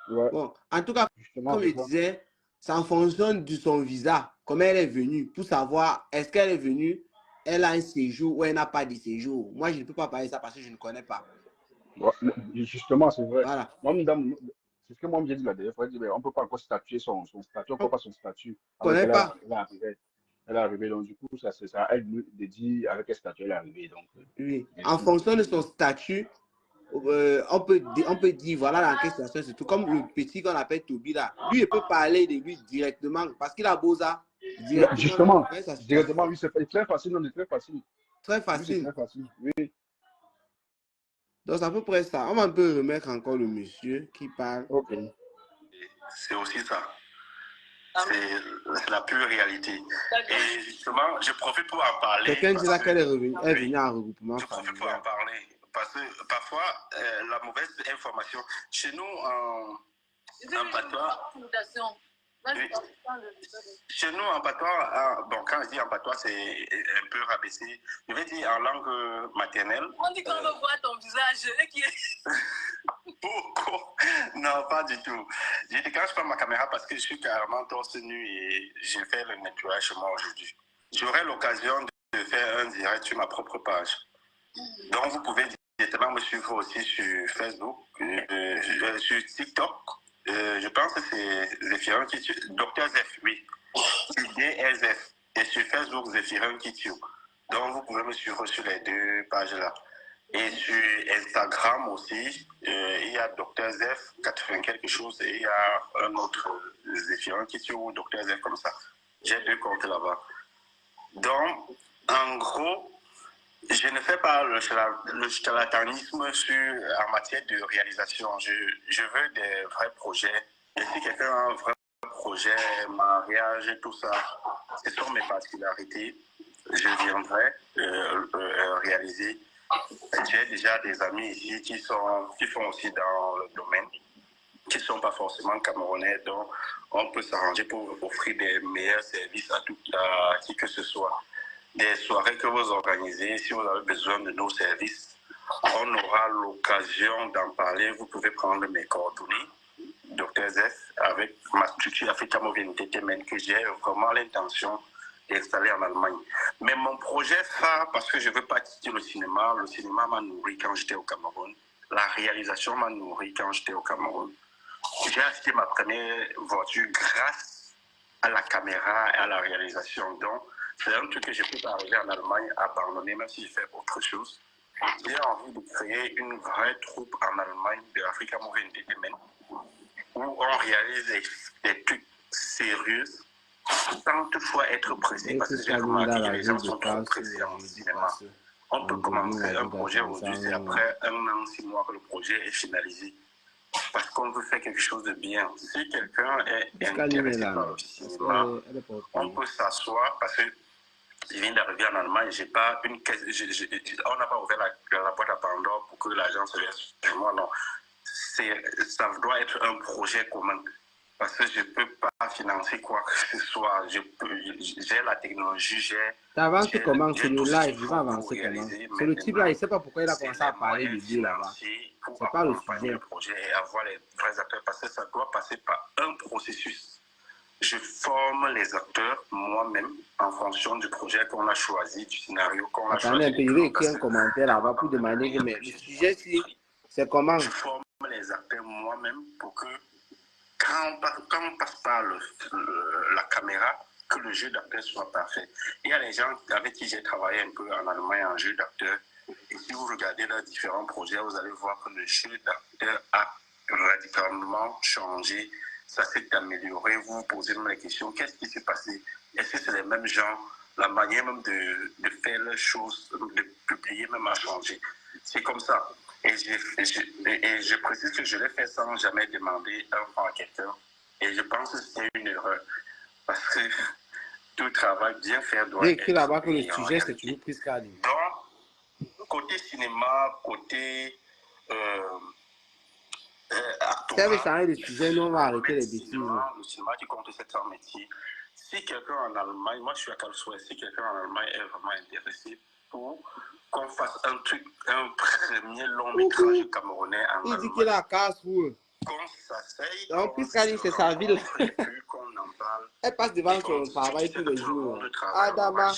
Ouais. Bon, en tout cas, comme je disais, c'est en fonction de son visa, comment elle est venue, pour savoir est-ce qu'elle est venue, elle a un séjour ou elle n'a pas de séjour. Moi, je ne peux pas parler de ça parce que je ne connais pas. Ouais, justement, c'est vrai. Voilà. Moi, c'est ce que moi j'ai dit la dernière fois, on ne peut pas encore statuer son statut, on ne peut pas son statut. On ne connaît pas. Elle est arrivée, donc du coup, ça elle de dire avec quel statut elle est arrivée. Donc, oui. En fonction de son statut, on peut dire, voilà dans quelle situation, c'est tout comme le petit qu'on appelle Toby là. Lui, il peut parler de lui directement parce qu'il a beau ça. Justement, directement, oui, c'est très facile, non, c'est très facile. Très facile. Très facile, oui. Donc, c'est à peu près ça. On va un peu remettre encore le monsieur qui parle. Ok. C'est aussi ça. C'est la pure réalité. Et justement, je profite pour en parler. Quelqu'un dit là qu'elle est venue en regroupement. Je profite pour en parler. Parce que parfois, la mauvaise information, chez nous, en patois, oui. Chez nous, en patois, bon, quand je dis en patois, c'est un peu rabaissé. Je vais dire en langue maternelle. On dit qu'on veut voir ton visage. Qui est... Non, pas du tout. Je déclenche pas ma caméra parce que je suis carrément torse nu et j'ai fait le nettoyage chez moi aujourd'hui. J'aurai l'occasion de faire un direct sur ma propre page. Donc, vous pouvez directement me suivre aussi sur Facebook, sur TikTok. Je pense que c'est Zéphirin qui tue. Dr Zeph, oui. C'est DSF. Et sur Facebook, Zéphirin qui tue. Donc, vous pouvez me suivre sur les 2 pages-là. Et sur Instagram aussi, il y a Dr Zeph 80 quelque chose et il y a un autre Zéphirin qui tue ou Dr Zeph comme ça. J'ai 2 comptes là-bas. Donc, en gros, je ne fais pas le charlatanisme en matière de réalisation. Je veux des vrais projets. Et si quelqu'un a un vrai projet, mariage, tout ça, ce sont mes particularités. Je viendrai réaliser. J'ai déjà des amis ici qui font aussi dans le domaine. qui ne sont pas forcément camerounais, donc on peut s'arranger pour offrir des meilleurs services à qui que ce soit. Des soirées que vous organisez, si vous avez besoin de nos services, on aura l'occasion d'en parler. Vous pouvez prendre mes coordonnées, Dr Zef, avec ma structure Africa Movie Entertainment, que j'ai vraiment l'intention d'installer en Allemagne. Mais mon projet phare, parce que je ne veux pas quitter le cinéma m'a nourri quand j'étais au Cameroun. La réalisation m'a nourri quand j'étais au Cameroun. J'ai acheté ma première voiture grâce à la caméra et à la réalisation. Donc, c'est un truc que je peux pas arriver en Allemagne à abandonner, même si je fais autre chose. J'ai envie de créer une vraie troupe en Allemagne de Africa Movie Entertainment où on réalise des trucs sérieux sans toutefois être pressé, parce que j'ai remarqué que les gens sont trop pressés en cinéma. On peut commencer un projet aujourd'hui, c'est après 1 an, 6 mois que le projet est finalisé. Parce qu'on veut faire quelque chose de bien. Si quelqu'un est intéressé par le cinéma, on peut s'asseoir, parce que je viens d'arriver en Allemagne, j'ai pas une caisse, on n'a pas ouvert la boîte à Pandore pour que l'argent se verse sur moi, non. Ça doit être un projet commun. Parce que je ne peux pas financer quoi que ce soit. J'ai la technologie, j'ai... T'avances comment sur le live? Il va avancer comment? C'est le type là, il ne sait pas pourquoi il a commencé à parler de Dieu là-bas. C'est pas le sujet. Le projet et avoir les vrais acteurs, parce que ça doit passer par un processus. Je forme les acteurs moi-même en fonction du projet qu'on a choisi, du scénario qu'on a choisi. Attendez un peu, il veut écrire un commentaire là-bas pour demander que mais le sujet, c'est comment? Je forme les acteurs moi-même pour que quand on passe par la caméra, que le jeu d'acteur soit parfait. Il y a les gens avec qui j'ai travaillé un peu en Allemagne en jeu d'acteur. Et si vous regardez leurs différents projets, vous allez voir que le jeu d'acteur a radicalement changé. Ça s'est amélioré. Vous vous posez même la question, qu'est-ce qui s'est passé? Est-ce que c'est les mêmes gens? La manière même de faire les choses, de publier même a changé. C'est comme ça. Et je précise que je l'ai fait sans jamais demander un franc à quelqu'un. Et je pense que c'était une erreur. Parce que tout travail bien fait doit être... écrit là-bas que le sujet, c'est toujours Prisca Line. Donc, côté cinéma, côté Si vous changer de sujet, nous on va arrêter les bêtises. Le cinéma qui compte 700 métiers. Si quelqu'un en Allemagne, moi je suis à Karlsruhe, si quelqu'un en Allemagne est vraiment intéressé pour qu'on fasse un premier long métrage camerounais en Allemagne. Il dit qu'il a Karlsruhe. Qu'on s'asseye, donc Prisca Line, c'est sa ville. qu'on en parle. Elle passe devant son travail tous les jours. Adama,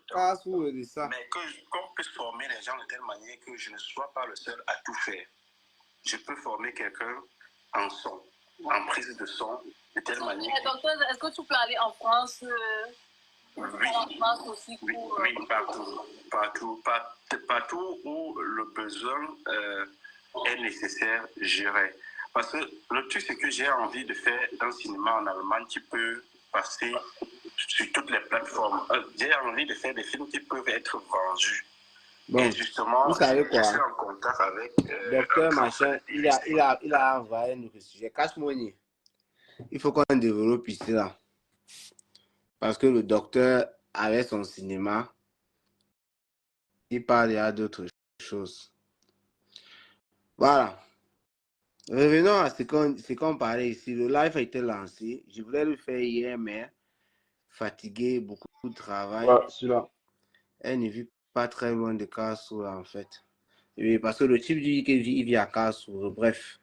Karlsruhe, c'est ça. Mais qu'on puisse former les gens de telle manière que je ne sois pas le seul à tout faire. Je peux former quelqu'un en son, en prise de son, de telle manière. Docteur, est-ce que tu peux aller en France? Oui, en France aussi pour, oui, partout où le besoin est nécessaire, j'irai. Parce que le truc, c'est que j'ai envie de faire un cinéma en Allemagne qui peut passer sur toutes les plateformes. J'ai envie de faire des films qui peuvent être vendus. Bon, et justement, vous savez quoi? Je suis en contact avec... Docteur Machin, il a envoyé un autre sujet. Cache-money. Il faut qu'on développe ici là. Parce que le docteur, avec son cinéma, il parle à d'autres choses. Voilà. Revenons à ce qu'on parlait ici. Le live a été lancé. Je voulais le faire hier, mais fatigué, beaucoup de travail. Ouais, celui-là. Elle ne vit pas très loin de Karlsruhe en fait. Et parce que le type dit qu'il vit à Karlsruhe. Bref,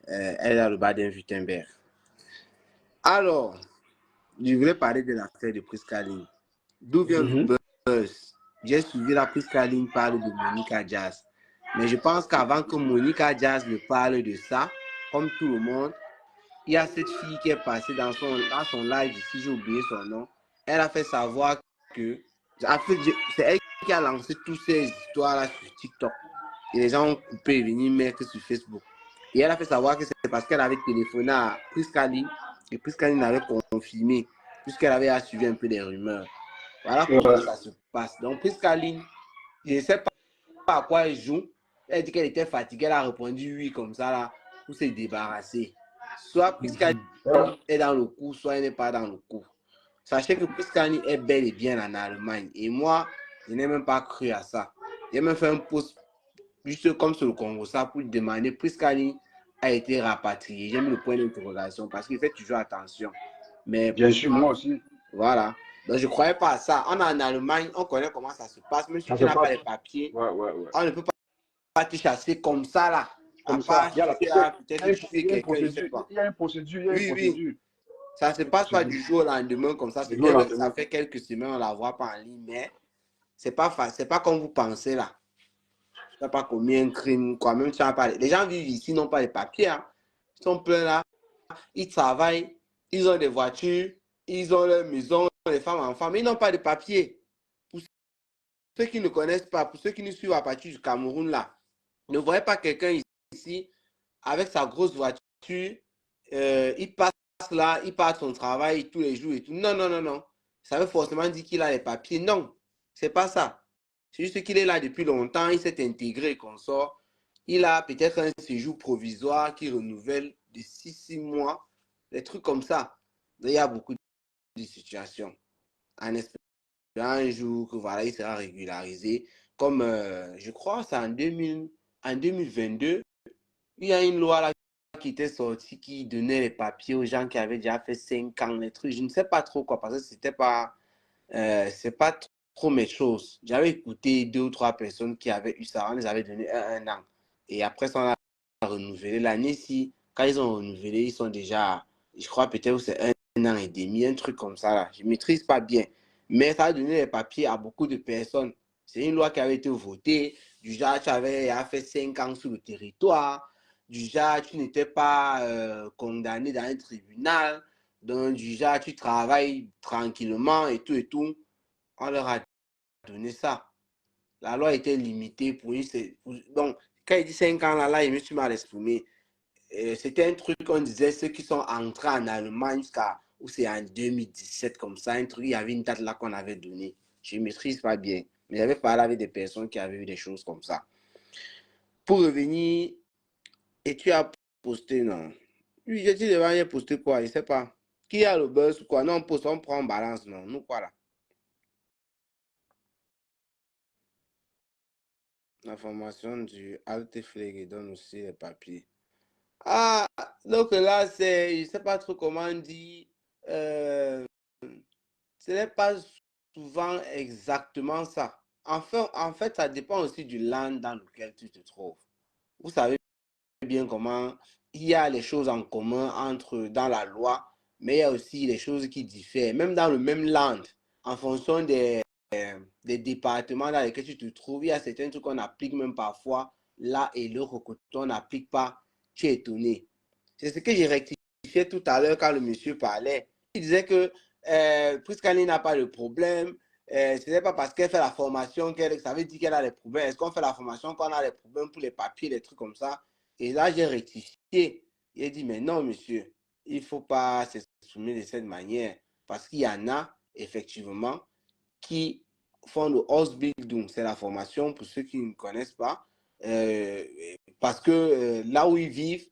elle a le Baden-Württemberg. Alors, je voulais parler de l'affaire de Prisca Line. D'où vient le buzz? J'ai suivi la Prisca Line parle de Monica Jazz. Mais je pense qu'avant que Monica Jazz ne parle de ça, comme tout le monde, il y a cette fille qui est passée dans son live ici, j'ai oublié son nom. Elle a fait savoir que... c'est elle qui a lancé toutes ces histoires-là sur TikTok. Et les gens ont coupé et venu mettre sur Facebook. Et elle a fait savoir que c'est parce qu'elle avait téléphoné à Prisca Line et Prisca Line avait confirmé, puisqu'elle avait suivi un peu des rumeurs. Voilà comment ça se passe. Donc Prisca Line, je ne sais pas à quoi elle joue. Elle dit qu'elle était fatiguée, elle a répondu oui comme ça là, pour se débarrasser. Soit Prisca Line est dans le coup, soit elle n'est pas dans le coup. Sachez que Prisca Line est bel et bien en Allemagne. Et moi, je n'ai même pas cru à ça. J'ai même fait un post juste comme sur le Congo, ça pour demander Prisca Line, a été rapatrié. J'ai mis le point d'interrogation parce qu'il fait toujours attention. Mais Bien sûr, moi aussi. voilà. Donc, je ne croyais pas à ça. On est en Allemagne, on connaît comment ça se passe. Même si Ça tu se n'as pas passe. les papiers, Ouais, ouais, ouais. on ne peut pas te chasser comme ça, là. À Comme ça, part si tu as peut-être tué il y a une quelqu'un, je ne sais procédure, pas. il y a une procédure, il y a une Oui, oui. procédure. Ça ne se Une passe pas procédure. du jour au lendemain comme ça. Du C'est jour au vrai que ça lendemain. fait quelques semaines, on ne la voit pas en ligne, mais c'est pas comme vous pensez, là. Tu n'as pas commis un crime, quoi. Même tu n'as pas. Les gens vivent ici, n'ont pas les papiers, hein. Ils sont pleins là. Ils travaillent, ils ont des voitures, ils ont leur maison, les femmes, enfants, mais ils n'ont pas de papiers. Pour ceux qui ne connaissent pas, pour ceux qui nous suivent à partir du Cameroun, là, ne voyez pas quelqu'un ici avec sa grosse voiture, il passe là, il part son travail tous les jours et tout. Non, non, non, non. Ça veut forcément dire qu'il a les papiers. Non, c'est pas ça. C'est juste qu'il est là depuis longtemps, il s'est intégré qu'on sort. Il a peut-être un séjour provisoire qui renouvelle de 6 mois, des trucs comme ça. Il y a beaucoup de situations. En espérant un jour que voilà, il sera régularisé. Comme je crois, c'est en 2022, il y a une loi là qui était sortie qui donnait les papiers aux gens qui avaient déjà fait 5 ans, les trucs. Je ne sais pas trop quoi, parce que c'est pas trop mes choses. J'avais écouté 2 ou 3 personnes qui avaient eu ça, on les avait donné un an. Et après ça, on a renouvelé. L'année-ci, quand ils ont renouvelé, ils sont déjà, je crois peut-être que c'est un an et demi, un truc comme ça là. Je ne maîtrise pas bien. Mais ça a donné les papiers à beaucoup de personnes. C'est une loi qui avait été votée. Du genre, tu avais fait 5 ans sur le territoire. Du genre, tu n'étais pas condamné dans un tribunal. Donc, du genre, tu travailles tranquillement et tout et tout. On leur a donné ça. La loi était limitée pour une. Donc, quand il dit 5 ans, là, il me suis mal exprimé. C'était un truc qu'on disait ceux qui sont entrés en Allemagne jusqu'à. Ou c'est en 2017, comme ça, un truc. Il y avait une date là qu'on avait donnée. Je ne maîtrise pas bien. Mais j'avais parlé avec des personnes qui avaient eu des choses comme ça. Pour revenir, et tu as posté, non? Oui, j'ai dit devant, il a posté quoi? Je ne sais pas. Qui a le buzz ou quoi? Non, on poste, on prend en balance, non? Nous, quoi là? La formation du Alteflege donne aussi les papiers. Ah, donc là, c'est, je ne sais pas trop comment on dit. Euh, ce n'est pas souvent exactement ça. En fait, ça dépend aussi du land dans lequel tu te trouves. Vous savez bien comment il y a les choses en commun dans la loi, mais il y a aussi les choses qui diffèrent. Même dans le même land, en fonction des départements dans lesquels tu te trouves, il y a certains trucs qu'on applique même parfois là et l'autre côté, on n'applique pas. Tu es étonné. C'est ce que j'ai rectifié tout à l'heure quand le monsieur parlait. Il disait que puisqu'elle n'a pas de problème, ce n'est pas parce qu'elle fait la formation qu'elle ça veut dire qu'elle a des problèmes. Est-ce qu'on fait la formation qu'on a des problèmes pour les papiers, des trucs comme ça? Et là, j'ai rectifié. Il a dit, mais non, monsieur, il ne faut pas s'exprimer de cette manière. Parce qu'il y en a, effectivement, qui font le Ausbildung, c'est la formation pour ceux qui ne connaissent pas, parce que là où ils vivent,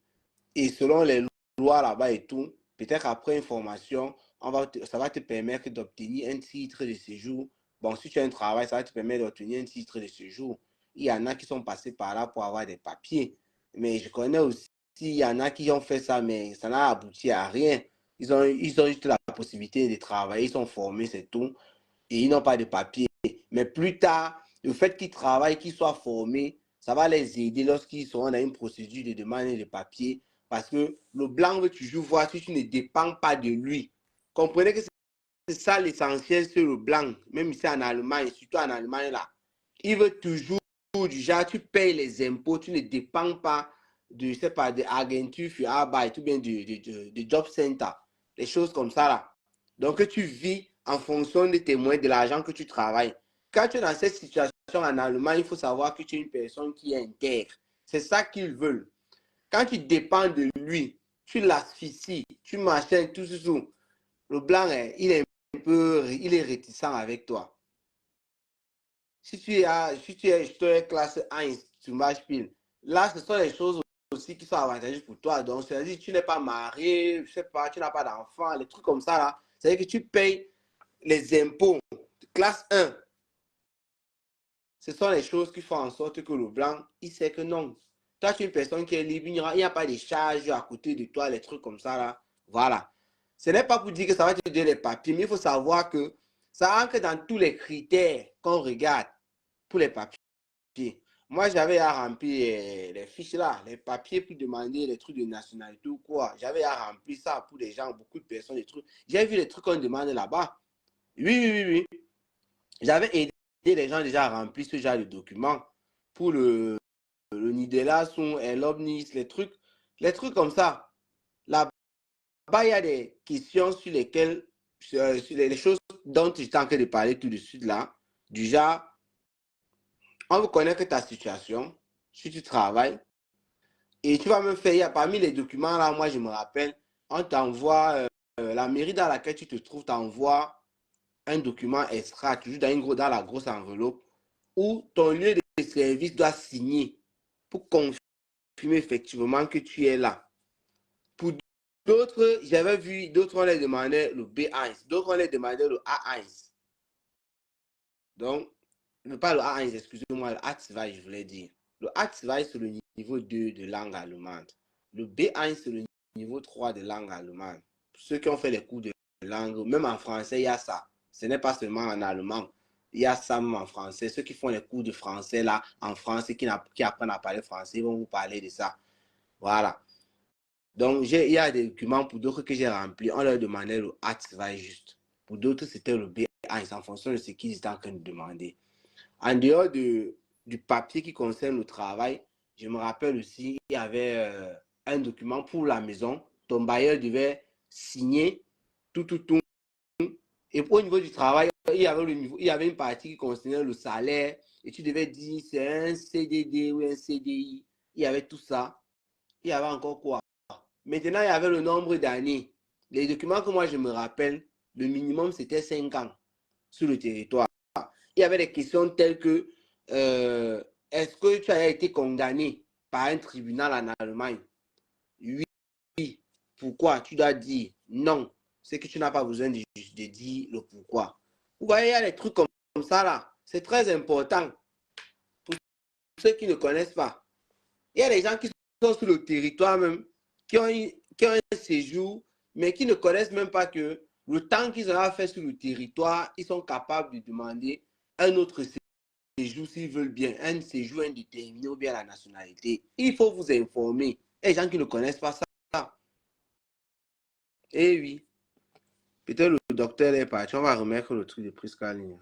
et selon les lois là-bas et tout, peut-être après une formation, ça va te permettre d'obtenir un titre de séjour. Bon, si tu as un travail, ça va te permettre d'obtenir un titre de séjour. Il y en a qui sont passés par là pour avoir des papiers. Mais je connais aussi, il y en a qui ont fait ça, mais ça n'a abouti à rien. Ils ont juste la possibilité de travailler, ils sont formés, c'est tout et ils n'ont pas de papier. Mais plus tard, le fait qu'ils travaillent, qu'ils soient formés, ça va les aider lorsqu'ils seront dans une procédure de demande de papier. Parce que le blanc veut toujours voir si tu ne dépends pas de lui. Comprenez que c'est ça l'essentiel sur le blanc, même ici en Allemagne, surtout en Allemagne là. Il veut toujours du genre, tu payes les impôts, tu ne dépends pas de, je sais pas, de agentur für Arbeit ou bien de job center, des choses comme ça là. Donc tu vis en fonction de tes moyens, de l'argent que tu travailles. Quand tu es dans cette situation en Allemagne, il faut savoir que tu es une personne qui est intègre. C'est ça qu'ils veulent. Quand tu dépends de lui, tu l'asphyxies, tu machines, tout. Le blanc, il est il est réticent avec toi. Si tu es classe 1 sur Beispiel, là, ce sont les choses aussi qui sont avantageuses pour toi. Donc, c'est-à-dire que tu n'es pas marié, je sais pas, tu n'as pas d'enfant, les trucs comme ça, là. C'est-à-dire que tu payes les impôts. Classe 1, ce sont les choses qui font en sorte que le blanc, il sait que non. Toi, tu es une personne qui est libre, il n'y a pas de charges à côté de toi, les trucs comme ça, là. Voilà. Ce n'est pas pour dire que ça va te donner les papiers, mais il faut savoir que ça entre dans tous les critères qu'on regarde pour les papiers. Moi, j'avais à remplir les fiches là, les papiers pour demander les trucs de nationalité ou quoi. J'avais à remplir ça pour des gens, beaucoup de personnes, des trucs. J'ai vu les trucs qu'on demande là-bas. Oui, oui, oui, oui. J'avais aidé les gens déjà à remplir ce genre de documents pour le Nidelas ou l'Omnis, les trucs comme ça. Là-bas, il y a des questions sur lesquelles, sur les choses dont j'étais en train de parler tout de suite là. Du genre, on veut connaître ta situation, si tu travailles, et tu vas me faire, parmi les documents là, moi je me rappelle, on t'envoie, la mairie dans laquelle tu te trouves t'envoie un document extra, toujours dans la grosse enveloppe, où ton lieu de service doit signer pour confirmer effectivement que tu es là. Pour d'autres, j'avais vu, d'autres on les demandait le B1, d'autres on les demandait le A1. Donc, pas le A1, excusez-moi, le A2, je voulais dire. Le A2, c'est le niveau 2 de langue allemande. Le B1, c'est le niveau 3 de langue allemande. Pour ceux qui ont fait les cours de langue, même en français, il y a ça. Ce n'est pas seulement en allemand. Il y a ça même en français. Ceux qui font les cours de français là, en France, qui apprennent à parler français, ils vont vous parler de ça. Voilà. Donc, il y a des documents pour d'autres que j'ai remplis. On leur demandait le A2 juste. Pour d'autres, c'était le B1 en fonction de ce qu'ils étaient en train de demander. En dehors du papier qui concerne le travail, je me rappelle aussi, il y avait un document pour la maison. Ton bailleur devait signer tout. Et au niveau du travail, il y avait une partie qui concernait le salaire. Et tu devais dire c'est un CDD ou un CDI. Il y avait tout ça. Il y avait encore quoi? Maintenant, il y avait le nombre d'années. Les documents que moi je me rappelle, le minimum c'était 5 ans sur le territoire. Il y avait des questions telles que est-ce que tu as été condamné par un tribunal en Allemagne? Oui. Pourquoi? Tu dois dire non. C'est que tu n'as pas besoin de dire le pourquoi. Vous voyez, il y a des trucs comme ça là. C'est très important pour ceux qui ne connaissent pas. Il y a des gens qui sont sur le territoire même, qui ont un séjour, mais qui ne connaissent même pas que le temps qu'ils auront fait sur le territoire, ils sont capables de demander un autre séjour s'ils veulent bien, un séjour indéterminé ou bien la nationalité. Il faut vous informer. Il y a des gens qui ne connaissent pas ça. Eh oui, peut-être le docteur est parti. On va remettre le truc de Prisca ligne.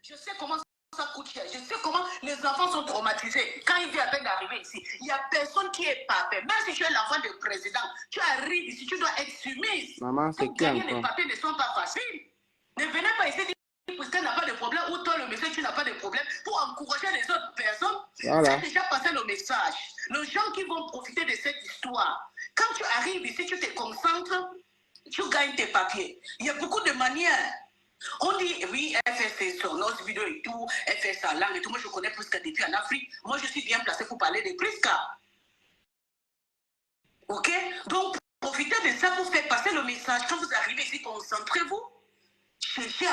Je sais comment ça coûte cher. Je sais comment les enfants sont traumatisés. Quand ils viennent d'arriver ici, il n'y a personne qui est parfait. Même si tu es l'enfant du président, tu arrives ici, tu dois être soumise. Maman, c'est pour qui gagner encore? Les papiers ne sont pas faciles. Ne venez pas ici dire que tu n'as pas de problème ou toi, le monsieur, tu n'as pas de problème pour encourager les autres personnes. Voilà. J'ai déjà passé le message. Les gens qui vont profiter de cette histoire, quand tu arrives ici, tu te concentres, tu gagnes tes papiers. Il y a beaucoup de manières. On dit, oui, elle fait son autre vidéo et tout, elle fait sa langue et tout. Moi, je connais Prisca depuis en Afrique. Moi, je suis bien placé pour parler de Prisca. Ok? Donc, profitez de ça pour faire passer le message. Quand vous arrivez ici, concentrez-vous. Cherchez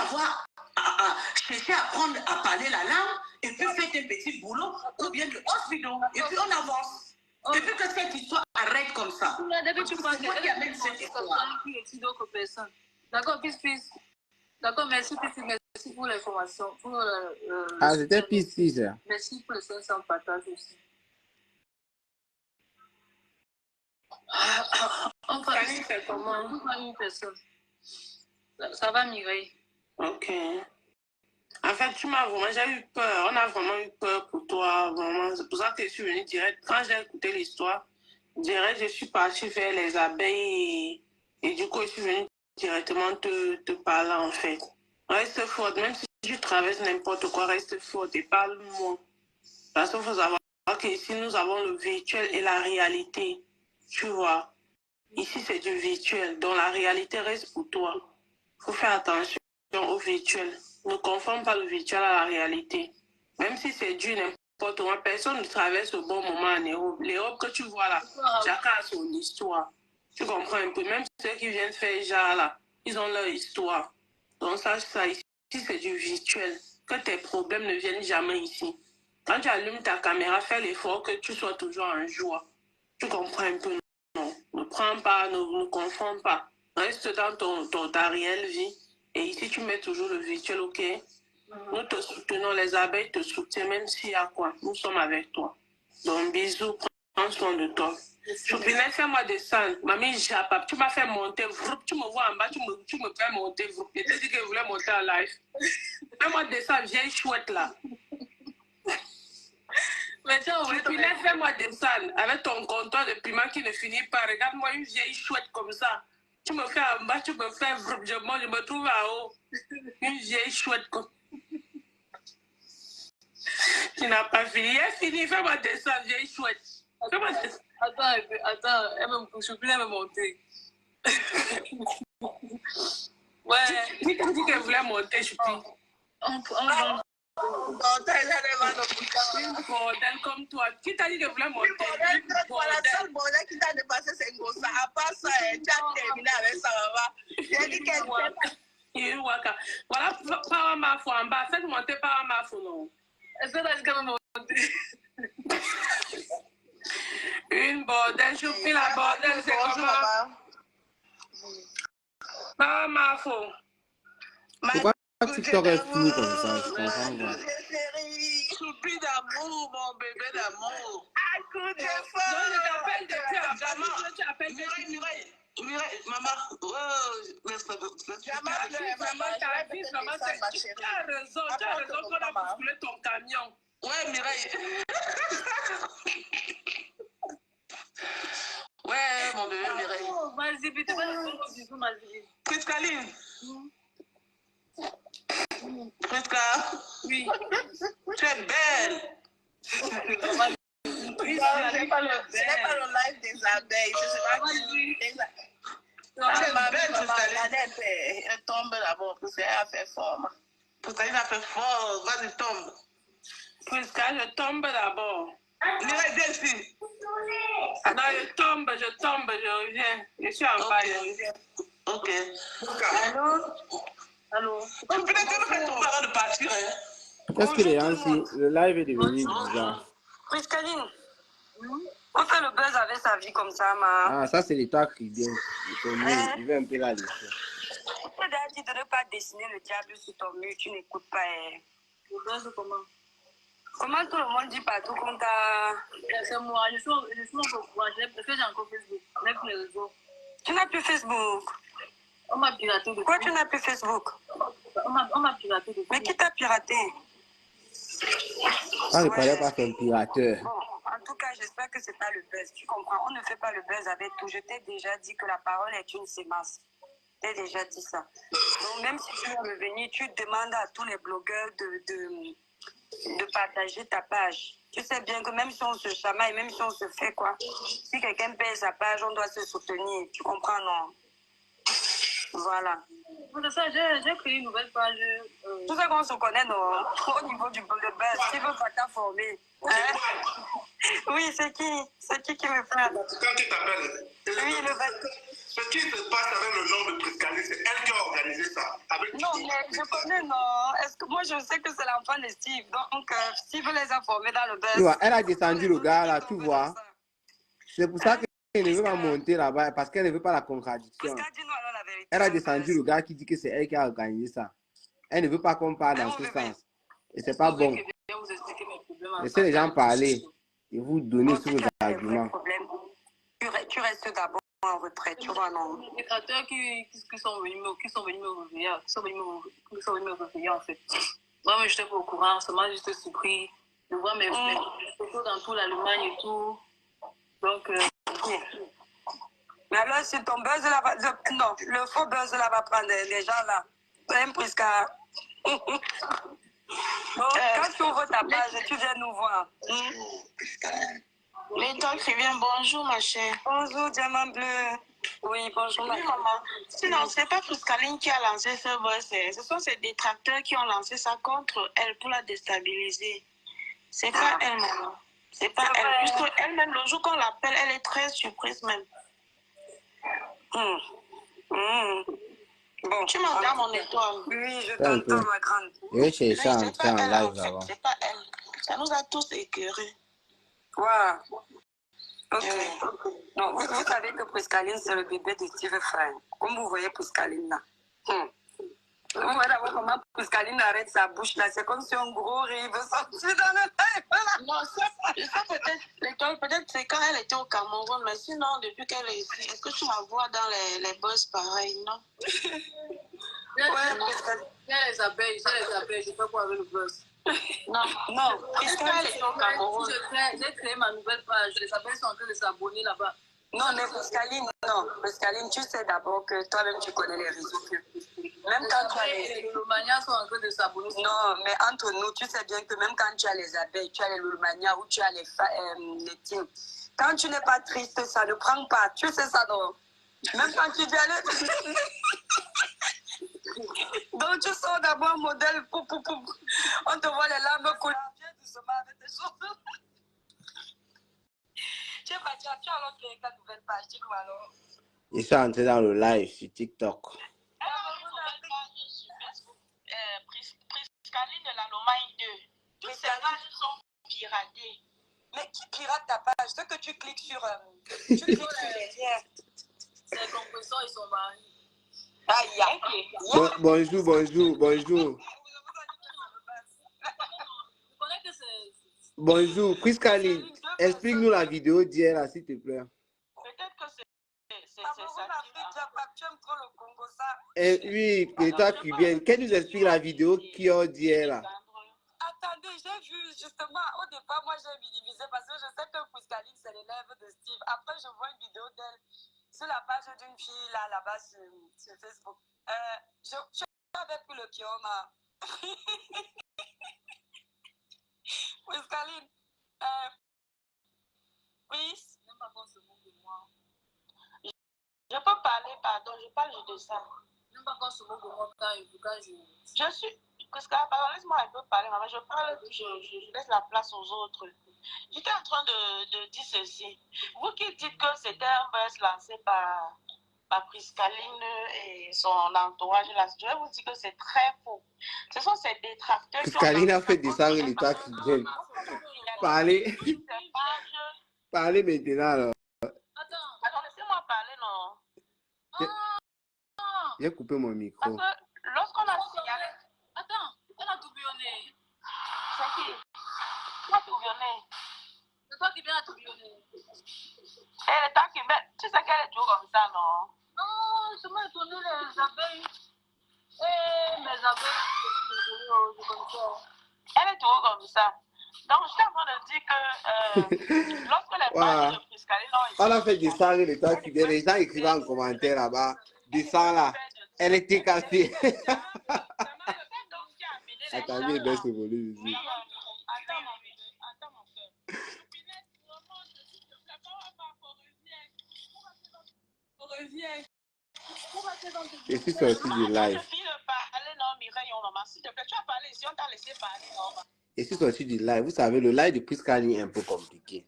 cherchez à apprendre à parler la langue et puis faites un petit boulot ou bien de haute vidéo. Et puis on avance. Depuis que cette histoire arrête comme ça. Depuis tu penses qu'il y a même cette histoire qui est d'autres personnes. D'accord, Peace. D'accord, merci pour l'information. C'était Peace. Merci pour le 500 partage aussi. On va faire comment? On va une personne. Ça va migrer. Ok. En fait, tu m'as vraiment, j'ai eu peur. On a vraiment eu peur pour toi. Vraiment. C'est pour ça que je suis venue direct. Quand j'ai écouté l'histoire, direct, je suis partie vers les abeilles et du coup, je suis venue directement te parler en fait. Reste forte, même si tu traverses n'importe quoi, reste forte et parle-moi. Parce qu'il faut savoir qu'ici, nous avons le virtuel et la réalité. Tu vois, ici, c'est du virtuel, donc la réalité reste pour toi. Il faut faire attention au virtuel. Ne confonde pas le virtuel à la réalité. Même si c'est dur, n'importe quoi, personne ne traverse au bon moment en Europe. L'Europe que tu vois là, chacun a son histoire. Tu comprends un peu? Même ceux qui viennent faire genre là, ils ont leur histoire. Donc sache ça, ici c'est du virtuel. Que tes problèmes ne viennent jamais ici. Quand tu allumes ta caméra, fais l'effort que tu sois toujours en joie. Tu comprends un peu, non? Ne prends pas, ne confonds pas. Reste dans ta réelle vie. Et ici, tu mets toujours le virtuel, ok? Nous te soutenons, les abeilles te soutiennent, même s'il y a quoi. Nous sommes avec toi. Donc, bisous, prends soin de toi. Choupinette, fais-moi descendre. Mamie Japa, tu m'as fait monter. Tu me vois en bas, tu me fais monter. Je t'ai dit que je voulais monter en live. Fais-moi descendre, vieille chouette là. Mais tiens, Choupinette, fais-moi descendre avec ton comptoir de piment qui ne finit pas. Regarde-moi une vieille chouette comme ça. Tu me fais en bas, tu me fais je me trouve en haut. Une vieille chouette comme tu n'as pas fini. Elle fini, fais-moi descendre, vieille chouette. Fais-moi descendre. Attends, Choupinette, elle m'a monté. Ouais. Qui t'a dit qu'elle voulait monter, Choupi? Une bordel comme toi. Qui t'a dit qu'elle voulait monter? Voilà, le seul bordel qui t'a dépassé, c'est Ngosa. À part ça, tu as terminé avec ça, maman. J'ai dit qu'elle voilà, Power Mafo en bas. Faites monter Power Mafo, non? Est-ce que t'as dit qu'elle m'a monté? Une bordel, Choupi, la bordel, c'est comment? Power Mafo. Pourquoi TikTok est flou comme ça? Je comprends pas. Choupi d'amour, mon bébé d'amour. Ah, écoute, je t'appelle depuis un moment. Je t'appelle depuis Mireille, maman, tu as raison qu'on a bousculé ton camion. Ouais, Mireille. Ouais, mon bébé, Mireille. Vas-y, vite, vas-y. Priscaline. Prisca. Oui. Tu es belle. Ce n'est pas le live des abeilles. Je sais pas qui. Tu es belle, Priscaline. Elle tombe d'abord parce qu'elle a fait fort. Priscaline a fait fort. Vas-y, tombe. Prisca, je tombe d'abord. Mireille, viens ici. Non, je tombe, je reviens. Je suis en bas, je reviens. Ok. Allô? Peut-être que tu fais ton parent de partir. Qu'est-ce que les gens ici? Le live est devenu bizarre. Priscaline, on fait le buzz avec sa vie comme ça, ma. Ah, ça, c'est l'État qui vient. Il veut un peu la laisser. On t'a dit de ne pas dessiner le diable sur ton mur, tu n'écoutes pas. Le buzz, comment? Comment tout le monde dit partout qu'on t'a. C'est moi, je suis encore au courant, parce que j'ai encore Facebook, même les réseaux. Tu n'as plus Facebook. On m'a piraté de Pourquoi tu n'as plus Facebook? On m'a piraté de Mais qui t'a piraté? Ah, ne parlait pas qu'un pirateur. Bon, en tout cas, j'espère que c'est pas le buzz. Tu comprends? On ne fait pas le buzz avec tout. Je t'ai déjà dit que la parole est une sémence. Je t'ai déjà dit ça. Donc, même si tu veux revenir, tu demandes à tous les blogueurs de partager ta page. Tu sais bien que même si on se chamaille, même si on se fait quoi, si quelqu'un paye sa page, on doit se soutenir. Tu comprends, non? Voilà. Pour ça, j'ai créé une nouvelle page. Tout ça qu'on se connaît, non? Au niveau du buzz, tu veux pas t'informer. Hein? Oui, c'est qui? C'est qui me fait? Quand tu t'appelles, Oui, le buzz. ce qui se passe avec le genre de Priscaline, c'est elle qui a organisé ça. Avec Non, mais je connais, non. Est-ce que moi, je sais que c'est l'enfant de Steve. Donc, Steve veut les informer dans le buzz. Tu vois, elle a descendu le gars là, tu vois. C'est pour ça qu'elle ne veut pas monter là-bas, parce qu'elle ne veut pas la contradiction. Elle a descendu le gars qui dit que c'est elle qui a organisé ça. Elle ne veut pas qu'on parle dans ce sens. Et c'est pas bon. Laissez les gens parler et vous donner sur vos arguments. Tu restes d'abord en retrait, tu vois, non? Les créateurs qui sont venus me réveiller, en fait. Moi, je n'étais pas au courant, ça m'a juste surpris de voir mes photos dans toute l'Allemagne et tout. Donc, mais alors, si ton buzz là va... Non, le faux buzz là va prendre les gens là. Même Prisca. Bon, quand tu ouvres ta page, tu viens nous voir. Mais toi qui viens, bonjour ma chère. Bonjour, diamant bleu. Oui, bonjour, Oui, maman. Sinon, c'est pas Priscaline qui a lancé ce buzz. Ce sont ces détracteurs qui ont lancé ça contre elle pour la déstabiliser. C'est pas elle, maman. C'est pas elle. Puisque elle-même, le jour qu'on l'appelle, elle est très surprise même. Bon, tu m'entends mon étoile? Oui, je t'entends, ma grande. Je vais chercher ça en live là-bas. là-bas. C'est pas elle. Ça nous a tous écœurés. Ouais. Ok. Non, vous savez que Priscaline, c'est le bébé de Steve Frank. Comme vous voyez Priscaline là. Vous voyez d'abord comment Priscaline arrête sa bouche là. C'est comme si un gros riz veut sortir dans le live là. Non, ça peut-être c'est quand elle était au Cameroun, mais sinon, depuis qu'elle est ici, est-ce que tu la vois dans les buzz pareils, non? Ouais, Priscaline. Les abeilles, je fais quoi avec le buzz? Non, Priscaline était au Cameroun. J'ai créé ma nouvelle page. Les abeilles sont en train de s'abonner là-bas. Non, mais Priscaline, non. Priscaline, tu sais d'abord que toi-même, tu connais les réseaux. Même quand tu as Les lulumanias sont en train de s'abonner. Non, mais entre nous, tu sais bien que même quand tu as les abeilles, tu as les lulumanias ou tu as les teams, quand tu n'es pas triste, ça ne prend pas. Tu sais ça, non? Même quand tu dis aller... Donc, tu sors d'abord modèle, on te voit les larmes couler. Viens doucement avec tes choses. Tu es parti, tu as alors créé ta nouvelle page, tu crois alors? Ils sont entrés dans le live sur TikTok. Priscaline de la Lomagne 2. Tous ces pages sont piratées. Mais qui pirate ta page? Ce que tu cliques sur les liens. Ses compresseurs, ils sont mariés. Aïe, aïe. Bonjour. Vous connaissez que c'est... Bonjour, Priscaline. Explique-nous la vidéo d'hier, là, s'il te plaît. Peut-être que c'est ça. Tu aimes trop le Congo, ça. Oui, l'État cubain. Qu'elle nous explique la vidéo qui est d'hier, là. Attendez, j'ai vu justement, au départ, moi j'ai minimisé parce que je sais que Priscaline, c'est l'élève de Steve. Après, je vois une vidéo d'elle sur la page d'une fille là-bas sur Facebook. Je avais pris le kioma. Priscaline, oui. Je peux parler, pardon, je parle de ça. Même pas quand ce mot de moi, quand je... Je suis... Pardon, laisse-moi un peu parler, maman. Je parle, je laisse la place aux autres. J'étais en train de dire ceci. Vous qui dites que c'était un buzz lancé par Priscaline et son entourage, là, je vais vous dire que c'est très faux. Ce sont ces détracteurs qui ont... Priscaline a fait descendre l'État cubain. Parlez maintenant, là. Attends, laissez-moi parler, non? J'ai coupé mon micro. Parce que lorsqu'on a signalé... Attends, elle a tourbillonné. C'est qui? Qui a tourbillonné? C'est toi qui viens à tourbillonner. Elle est en Québec. Tu sais qu'elle est toujours comme ça, non? Non, je m'ai étonné les abeilles. Mes abeilles, je connais ça. Elle est toujours comme ça. Donc, je suis en train de dire que lorsque les pages de Priscaline ont été... On a fait descendre l'État cubain. Les gens écrivaient en commentaire là-bas. Descends là. Elle était cassée. Attendez, baisse le volume ici. Oui, attends mon cœur. Je suis sorti du live. Je suis sorti du live. Vous savez, le live de Priscaline est un peu compliqué.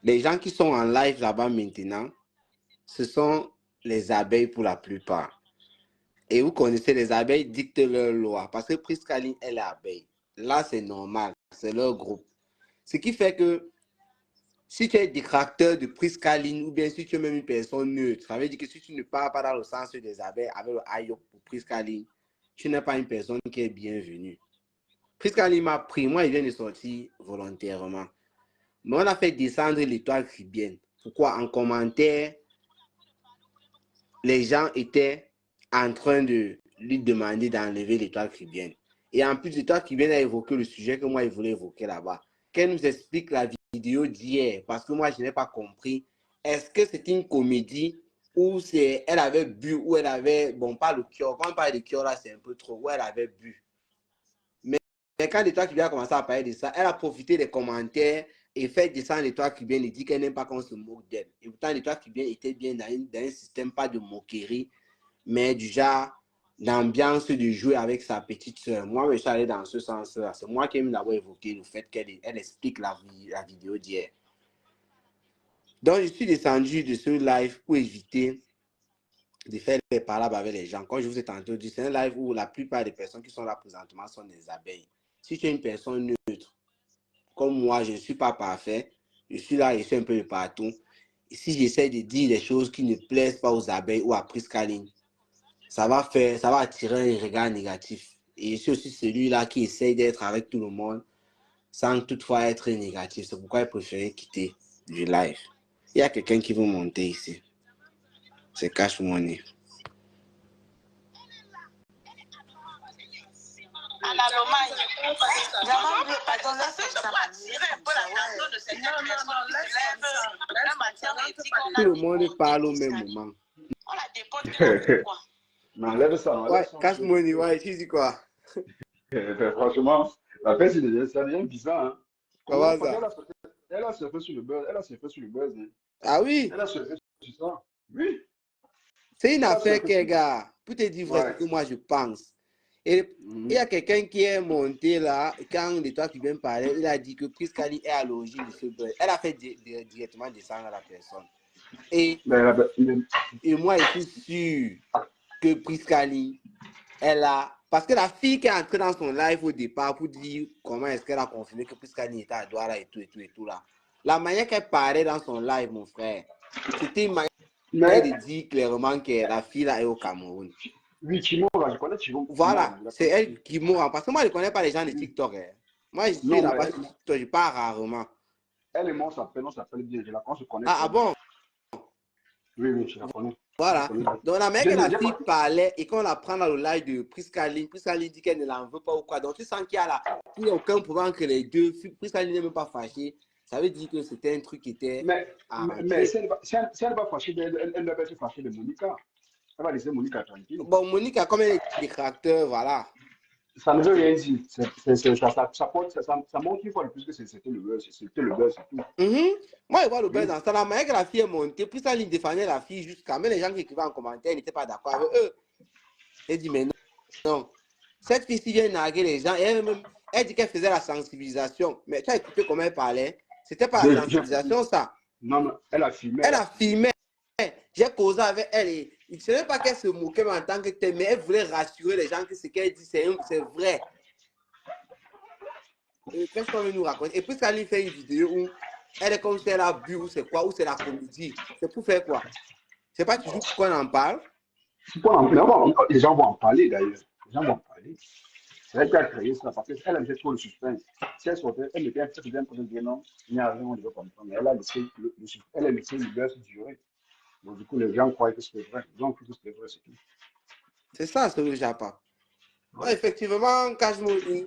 Les gens qui sont en live là-bas maintenant, ce sont les abeilles pour la plupart. Et vous connaissez, les abeilles dictent leur loi. Parce que Priscaline, elle est abeille. Là, c'est normal. C'est leur groupe. Ce qui fait que si tu es détracteur de Priscaline ou bien si tu es même une personne neutre, ça veut dire que si tu ne parles pas dans le sens des abeilles avec le aïe pour Priscaline, tu n'es pas une personne qui est bienvenue. Priscaline m'a pris. Moi, il vient de sortir volontairement. Mais on a fait descendre l'étoile cubaine. Pourquoi? En commentaire, les gens étaient en train de lui demander d'enlever l'étoile cubaine. Et en plus, l'étoile cubaine a évoqué le sujet que moi, je voulais évoquer là-bas. Qu'elle nous explique la vidéo d'hier, parce que moi, je n'ai pas compris. Est-ce que c'était une comédie ou elle avait bu ou elle avait... Bon, pas le cœur. Quand on parle de cœur, là, c'est un peu trop. Ou elle avait bu. Mais quand l'étoile cubaine a commencé à parler de ça, elle a profité des commentaires et fait descendre l'étoile cubaine et dit qu'elle n'aime pas qu'on se moque d'elle. Et pourtant, l'étoile cubaine était bien dans un système, pas de moquerie, mais du genre d'ambiance de jouer avec sa petite soeur. Moi, je suis allé dans ce sens-là. C'est moi qui aime d'abord évoquer le fait qu'elle explique la vidéo d'hier. Donc, je suis descendu de ce live pour éviter de faire des palabres avec les gens. Comme je vous ai tantôt dit, c'est un live où la plupart des personnes qui sont là présentement sont des abeilles. Si tu es une personne neutre, comme moi, je ne suis pas parfait. Je suis là, je suis un peu de partout. Et si j'essaie de dire des choses qui ne plaisent pas aux abeilles ou à Priscaline, ça va attirer un regard négatif. Et je suis aussi celui-là qui essaie d'être avec tout le monde sans toutefois être négatif. C'est pourquoi il préférait quitter du live. Il y a quelqu'un qui veut monter ici. C'est Cash Money. Tout le monde parle au même moment. Mais enlève ça, Ouais, Cash Money, ouais, tu dis quoi? Franchement, la fête, ça devient bizarre. Hein. Comment Comment ça? elle a surfé sur le buzz. Elle a surfé sur le buzz. Hein. Ah oui? Elle a surfé sur ça. Oui. C'est une Elle a affaire surfé que, sur... gars, pour te dire vrai, Ouais. ce que moi je pense. Et il y a quelqu'un qui est monté là, quand de toi qui viens parler, il a dit que Priscali est à l'origine de ce buzz. Elle a fait directement descendre à la personne. Et moi, je suis sûr que Priscali, elle a... Parce que la fille qui est entrée dans son live au départ pour dire comment est-ce qu'elle a confirmé que Priscali était à Douala et tout là. La manière qu'elle parlait dans son live, mon frère, c'était une manière de dire clairement que la fille là est au Cameroun. Oui, Kimura, je connais Kimura. Voilà, c'est elle qui mourra. Parce que moi, je ne connais pas les gens de TikTok. Hein. Moi, je suis là-bas sur TikTok, je parle rarement. Elle et moi, on s'appelle bien. On se connaît. Ah bon? Oui, je la connais. Voilà. Donc, la mère que la fille parlait et qu'on la prend dans le live de Priscaline dit qu'elle ne l'en veut pas ou quoi. Donc, tu sens qu'il n'y a aucun problème entre les deux. Priscaline n'est même pas fâchée. Ça veut dire que c'était un truc qui était. Mais si elle n'est pas fâchée, elle doit être fâchée de Monica. Elle va laisser Monica tranquille. Bon, Monica, comme elle est détracteur, voilà. Ça ne veut rien dire. Ça montre une fois de plus que c'était le buzz. C'était le buzz, c'est tout. Moi, je vois le buzz dans ça. La manière que la fille est montée, puis ça, il défendait la fille jusqu'à même les gens qui écrivaient en commentaire n'étaient pas d'accord avec eux. Elle dit, mais non. Cette fille-ci vient narguer les gens. Et elle dit qu'elle faisait la sensibilisation. Mais tu as écouté comment elle parlait? C'était pas la sensibilisation, ça. Non, mais elle a filmé. Elle a filmé. J'ai causé avec elle. Et ce n'est pas qu'elle se moquait en tant que telle, mais elle voulait rassurer les gens que ce qu'elle dit, c'est vrai. Qu'est-ce qu'on veut nous raconter? Et puis, ça lui fait une vidéo où elle est comme si elle a bu ou c'est quoi, ou c'est la comédie. C'est pour faire quoi? C'est pas toujours qu'on en parle. Les gens vont en parler d'ailleurs. Les gens vont en parler. C'est elle qui a créé ça parce qu'elle a trop le suspense. Si elle sortait, elle était un peu de dire non, il n'y a rien, on ne veut pas comprendre. Mais elle a laissé le buzz durer. Donc, du coup, les gens croient que c'était vrai. Les gens croient que c'était vrai, c'est tout. C'est ça, ce que j'ai pas. Ouais, effectivement, Cashmoni,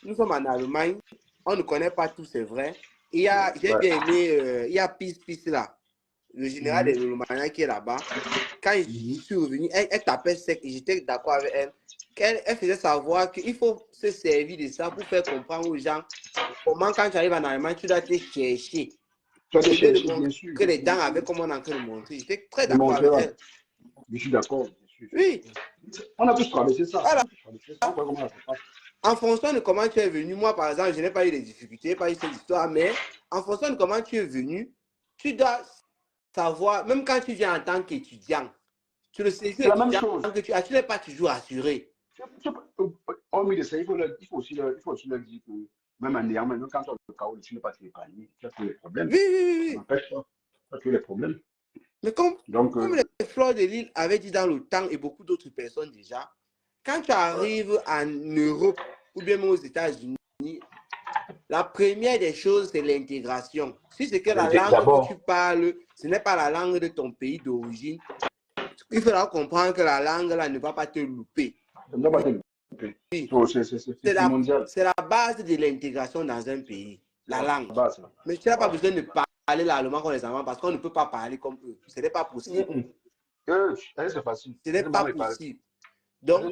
nous sommes en Allemagne. On ne connaît pas tout, c'est vrai. J'ai bien aimé, il y a Peace là, le général de l'Allemagne qui est là-bas. Quand je suis revenu, elle tapait sec et j'étais d'accord avec elle. Elle faisait savoir qu'il faut se servir de ça pour faire comprendre aux gens comment, quand tu arrives en Allemagne, tu dois te chercher. Que les dents avaient comme on est en train de montrer. J'étais très d'accord avec elle. Je suis d'accord. Oui. On a tous traversé ça. Voilà. En fonction de comment tu es venu, moi par exemple, je n'ai pas eu de difficultés, pas eu cette histoire, mais en fonction de comment tu es venu, tu dois savoir, même quand tu viens en tant qu'étudiant, tu le sais, c'est la même chose. Que tu n'es pas toujours assuré. Hormis de ça, il faut aussi leur dire que même en ayant, même quand tu as le chaos, tu n'es pas épargné. Tu as tous les problèmes. Oui. Ça n'empêche pas. Tu as tous les problèmes. Mais comme les Fleurs de Lille avaient dit dans le temps et beaucoup d'autres personnes déjà, quand tu arrives en Europe ou bien aux États-Unis, la première des choses, c'est l'intégration. Si c'est que la langue que tu parles, ce n'est pas la langue de ton pays d'origine, il faudra comprendre que la langue là ne va pas te louper. C'est la base de l'intégration dans un pays, la langue. Mais tu n'as pas besoin de parler l'allemand comme les Allemands parce qu'on ne peut pas parler comme eux. Ce n'est pas possible. C'est facile. Ce n'est pas possible. Donc,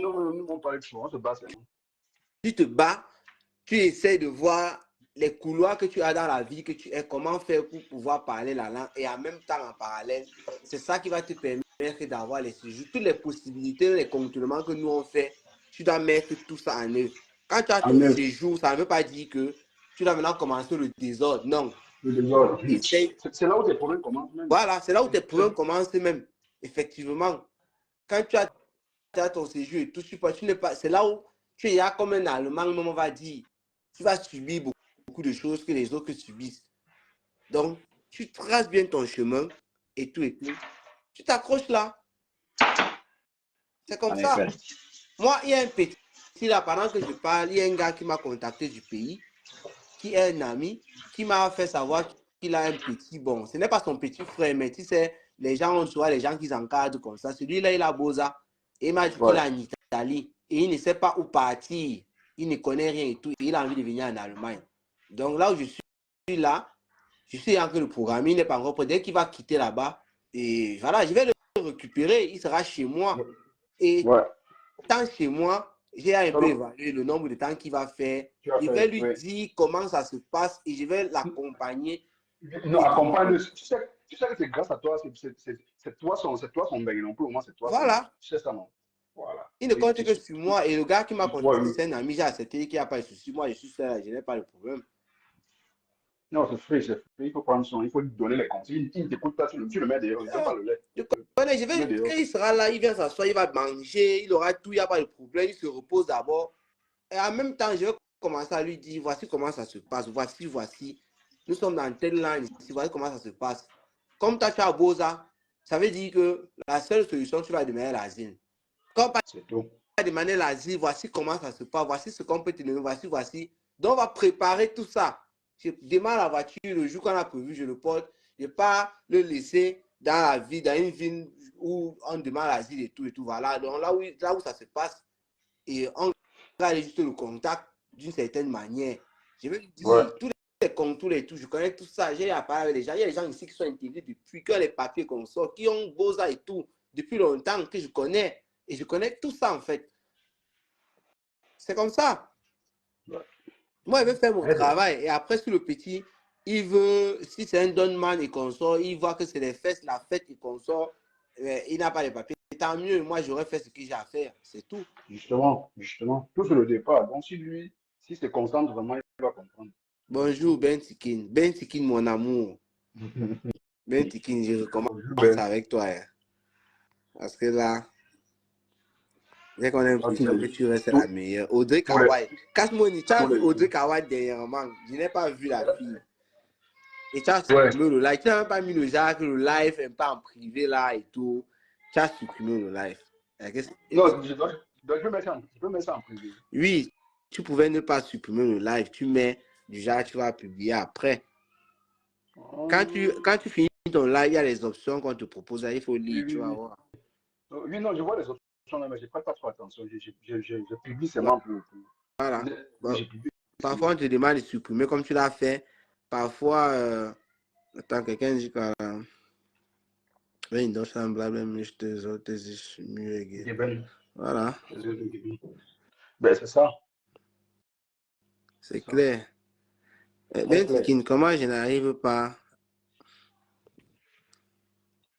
tu te bats, tu essaies de voir les couloirs que tu as dans la vie, que tu es, comment faire pour pouvoir parler la langue et en même temps en parallèle, c'est ça qui va te permettre d'avoir les séjours, toutes les possibilités, les contournements que nous on fait, tu dois mettre tout ça en œuvre. Quand tu as ton séjour, ça ne veut pas dire que tu dois maintenant commencer le désordre, non. Le désordre. C'est là où tes problèmes commencent même. Voilà, c'est là où tes problèmes commencent même, effectivement. Quand tu as ton séjour et tout, c'est là où tu es comme un Allemand, on va dire, tu vas subir beaucoup beaucoup de choses que les autres subissent. Donc, tu traces bien ton chemin et tout. Tu t'accroches là. C'est comme En ça. effet. Moi, il y a un petit là, pendant que je parle, il y a un gars qui m'a contacté du pays, qui est un ami, qui m'a fait savoir qu'il a un petit, bon, ce n'est pas son petit frère, mais tu sais, les gens, on voit les gens qui s'encadrent comme ça. Celui-là, il a Boza. Et il m'a dit qu'il Ouais. est en Italie. Et il ne sait pas où partir. Il ne connaît rien et tout. Et il a envie de venir en Allemagne. Donc là où je suis là, je suis en train de programmer. Il n'est pas encore prêt. Dès qu'il va quitter là-bas, et voilà, je vais le récupérer. Il sera chez moi. Et Ouais. tant chez moi, j'ai un peu Alors, évalué le nombre de temps qu'il va faire. tu vas Je faire, vais lui ouais. dire comment ça se passe et je vais l'accompagner. Non, Et accompagne-le. Tu sais que c'est grâce à toi, c'est toi son bain non plus. Au moins, c'est toi son bain. voilà, Tu sais ça, non? Voilà. il ne Et compte que sur moi. Et le gars qui m'a ouais, contacté, oui. c'est un ami, j'ai accepté qu'il n'y a pas de souci. Moi, je suis seul, je n'ai pas de problème. Non, c'est free, c'est free. Il faut prendre son, il faut lui donner les conseils. Il ne t'écoute pas, tu le mets dehors. Il ne donne pas Non, le lait. je connais, Tu le mets dehors. quand il sera là, il vient s'asseoir, il va manger, il aura tout, il n'y a pas de problème, il se repose d'abord. Et en même temps, je vais commencer à lui dire, voici comment ça se passe, voici. Nous sommes dans telle langue ici, voici comment ça se passe. Comme toi, tu as Boza, ça veut dire que la seule solution, tu vas demander l'asile. Quand C'est tout. tu vas demander l'asile, voici comment ça se passe, voici ce qu'on peut te donner, voici. Donc, on va préparer tout ça. Je démarre la voiture le jour qu'on a prévu, je le porte. Je ne vais pas le laisser dans la ville, dans une ville où on demande l'asile et tout. Voilà. Donc, là où ça se passe, et on va aller juste le contact d'une certaine manière. Je vais lui Ouais. dire tous les contours et tout, je connais tout ça, j'ai parlé avec les gens. Il y a des gens ici qui sont intégrés depuis que les papiers qu'on sort, qui ont Boza et tout, depuis longtemps que je connais. Et je connais tout ça en fait. C'est comme ça. Ouais. Moi, je vais faire mon Ouais, travail. Et après, si le petit, il veut, si c'est un donman et qu'on sort, il voit que c'est les fesses, la fête et qu'on sort, il n'a pas les papiers. Tant mieux, moi, j'aurais fait ce que j'ai à faire. C'est tout. justement. Tout sur le départ. Donc, si c'est constant, vraiment, il va comprendre. Bonjour, Ben Tikin. Ben Tikin, mon amour. Ben Tikin, je recommence Bonjour, Ben. avec toi. Hein. Parce que là, j'ai qu'on a l'impression que tu restes la Tous meilleure. Audrey tous les, Kawai. Casse-moi, tu as tous vu les Audrey jours. Kawai dernièrement. Je n'ai pas vu la fille. Et tu as Ouais. supprimé le live. Tu n'as même pas mis le Jacques, le live un peu en privé là et tout. Tu as supprimé le live. Non, je peux mettre ça en privé. Oui, tu pouvais ne pas supprimer le live. Tu mets du genre, tu vas publier après. Quand tu finis ton live, il y a les options qu'on te propose. Il faut Oui, lire, tu oui, vas oui. voir. Oui, non, je vois les options, mais je ne prête pas trop attention. Je publie seulement Voilà. Bon, je publie parfois, seulement. on te demande de supprimer comme tu l'as fait. Parfois, attends, quelqu'un dit que wenn Deutschland bleiben möchte, sollte sich Mühe geben. Geben. Voilà, Ben, c'est ça. c'est Ça. clair. Très Ben clair. Tikin, comment je n'arrive pas?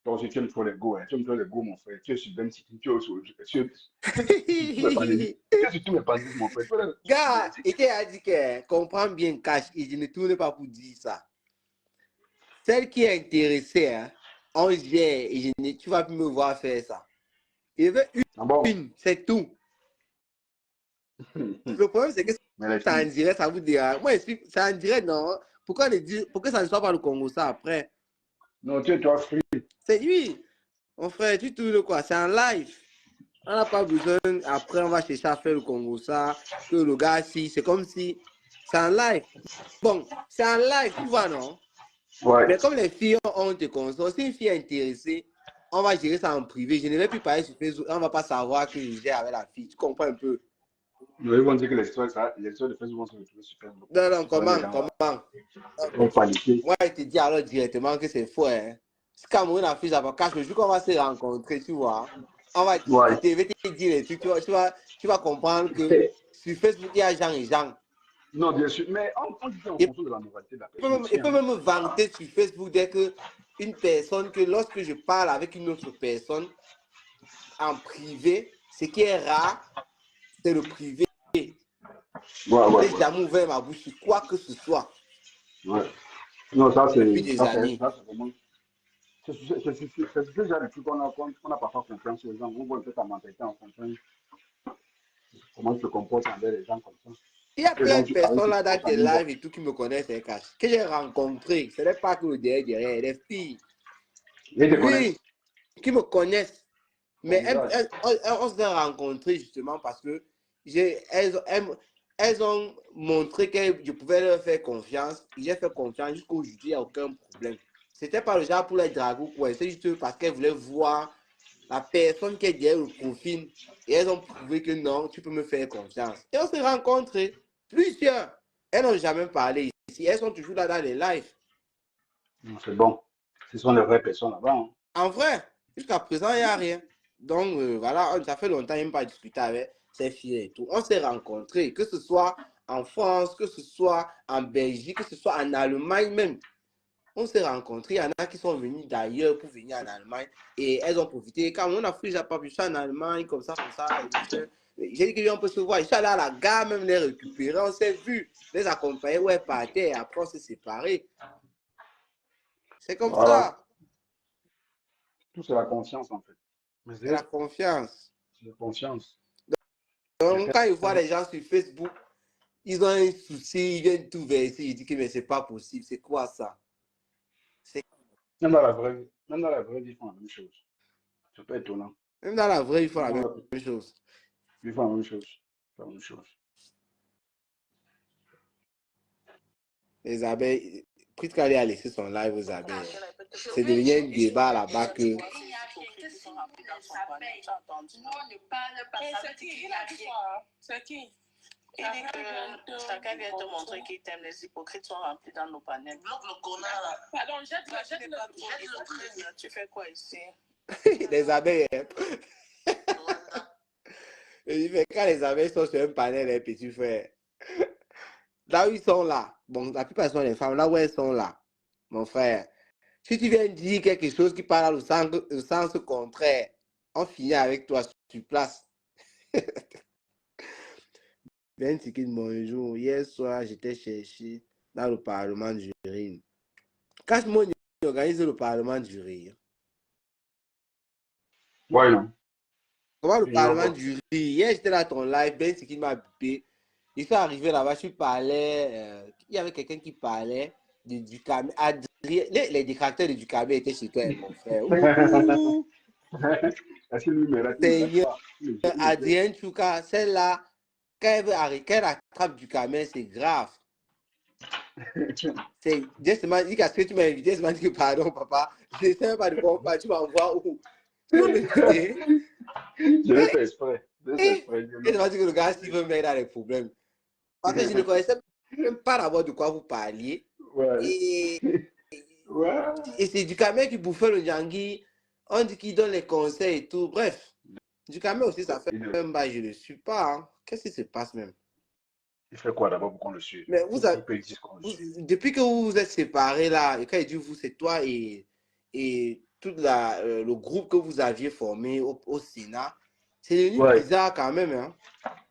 Toi aussi, tu aimes trop les go, hein. Tu aimes trop les go, mon frère. Tu es sur 26, tu es sur tous mes panélistes. Tu es sur tous mes panélistes, mon frère. Gars, et qui a dit que comprends bien cash et je ne tourne pas pour dire ça. Celle qui est intéressée, hein, on gère et tu vas plus me voir faire ça. Il veut Ah bon? c'est tout. Le problème, c'est que Mais les ça en filles, dirait, ça vous dira. Moi, ça en dirait, non. Pourquoi ça ne soit pas le Congo ça après? non, tu es toi free. C'est lui. Mon frère, tu tournes quoi? C'est en live. On n'a pas besoin. Après, on va chercher à faire le Congo ça. Que le gars, si, c'est comme si. C'est en live. Bon, c'est en live, tu vois, non? Ouais. Mais comme les filles ont te consort, si une fille est intéressée, on va gérer ça en privé. Je ne vais plus parler sur Facebook. On ne va pas savoir que je gère avec la fille. Tu comprends un peu? Ils vont dire que les histoires de Facebook vont se retrouver sur Facebook. Non, Tu connais les comment? gens là. Ils vont paniquer. Moi, je te dis alors directement que c'est faux. Hein. Si Cameroun a fait ça, parce que le jour qu'on va se rencontrer, tu vois, Ouais. je vais te dire les trucs, tu vas comprendre que sur Facebook, il y a Jean et Jean. Non, bien sûr. Mais on dit en fonction de la moralité de la personne aussi. Il peut même vanter sur Facebook dès que une personne, que lorsque je parle avec une autre personne en privé, ce qui est rare, c'est le privé. Ouais. J'ai jamais ouvert ma bouche sur quoi que ce soit Ouais. Non, ça depuis c'est des années. vraiment. C'est ce genre de truc qu'on n'a parfois confiance aux gens. On voit un peu ta mentalité en fonction de comment tu te comportes envers les gens comme ça. Il y a Les plein gens de qui arrivent, personnes qui là dans sont en tes lives et inbox. tout qui me connaissent, hein, Cash, que j'ai rencontré. Ce n'est pas que le derrière, les filles. Ils te Oui, connaissent. qui me connaissent. Ton Mais visage. on s'est rencontrés justement parce que elles ont montré que je pouvais leur faire confiance. J'ai fait confiance jusqu'aujourd'hui, il n'y a aucun problème. C'était pas le genre pour les draguer ou quoi. C'est juste parce qu'elles voulaient voir la personne qui est derrière le profil. Et elles ont prouvé que non, tu peux me faire confiance. Et on s'est rencontrés. Plusieurs. Elles n'ont jamais parlé ici. Elles sont toujours là dans les lives. C'est bon. Ce sont les vraies personnes là-bas. Hein. En vrai, jusqu'à présent, il n'y a rien. Donc, voilà, ça fait longtemps que je n'ai pas discuté avec ces filles et tout. On s'est rencontrés, que ce soit en France, que ce soit en Belgique, que ce soit en Allemagne même. On s'est rencontrés. Il y en a qui sont venus d'ailleurs pour venir en Allemagne et elles ont profité. Quand on a fait, j'ai pas pu en Allemagne, comme ça. J'ai dit qu'on peut se voir. Je suis allé à la gare, même les récupérer. On s'est vu, les accompagner, ouais, partaient. Et après, on s'est séparés. C'est comme Voilà. ça. Tout c'est la conscience en fait. Mais C'est la confiance. c'est la conscience. Donc, quand ils voient les gens sur Facebook, ils ont un souci, ils viennent tout verser. Ils disent que mais c'est pas possible. C'est quoi ça? Même dans la vraie vie, ils font la même chose. C'est pas étonnant. Même dans la vraie, ils font Ils la font même la, chose. ils font la même chose. Ils font la même chose. Les abeilles, Pritkali a laissé son live aux abeilles. C'est devenu un débat là-bas que. C'est qui? Il dit que chacun vient te montrer qu'il t'aime. Les hypocrites sont remplis dans nos panels. Bloque le connard là. Pardon, jette-le. Tu fais quoi ici? Les abeilles. Quand les abeilles sont sur un panel, les petits frères. Là où ils sont là, bon, la plupart sont les femmes, là où elles sont là, mon frère. Si tu viens dire quelque chose qui parle dans le sens contraire, on finit avec toi sur place. Ben Tikin, bonjour. Hier soir, j'étais cherché dans le Parlement du Rire. Cache-moi, il organise le Parlement du Rire. Ouais, non. Comment le J'ignore Parlement pas. du Rire? Hier, j'étais dans ton live, Ben Tikin m'a bipé. Ils sont arrivés là-bas, je parlais. Il y avait quelqu'un qui parlait de Ducamé. Les détracteurs de Ducamé étaient chez toi, mon frère. Ouh, Est-ce que lui me rate? Il me rate Seigneur, pas. Adrien Chouka, celle-là, quand elle attrape Ducamé, c'est grave. C'est justement, dit qu'à ce que tu m'as invité, je m'as dit que pardon, papa, je ne sais même pas de quoi on parle, tu m'envoies où? Tu veux m'inviter? Je l'ai fait exprès. Je l'ai fait exprès. Et je m'as dit que le gars, s'il veut m'aider dans les problèmes. Parce que je ne connaissais même pas d'abord de quoi vous parliez. Ouais. Et, Ouais. et c'est Ducamé qui bouffait le Djangui. On dit qu'il donne les conseils et tout. Bref, Ducamé aussi, ça fait un bail, je ne le suis pas. Hein. Qu'est-ce qui se passe même? Il fait quoi d'abord pour qu'on le suive? Mais Il peut dire qu'on le suive. depuis que vous vous êtes séparés là, et quand il dit vous, c'est toi et tout le groupe que vous aviez formé au Sénat, c'est devenu Ouais. bizarre quand même. Hein.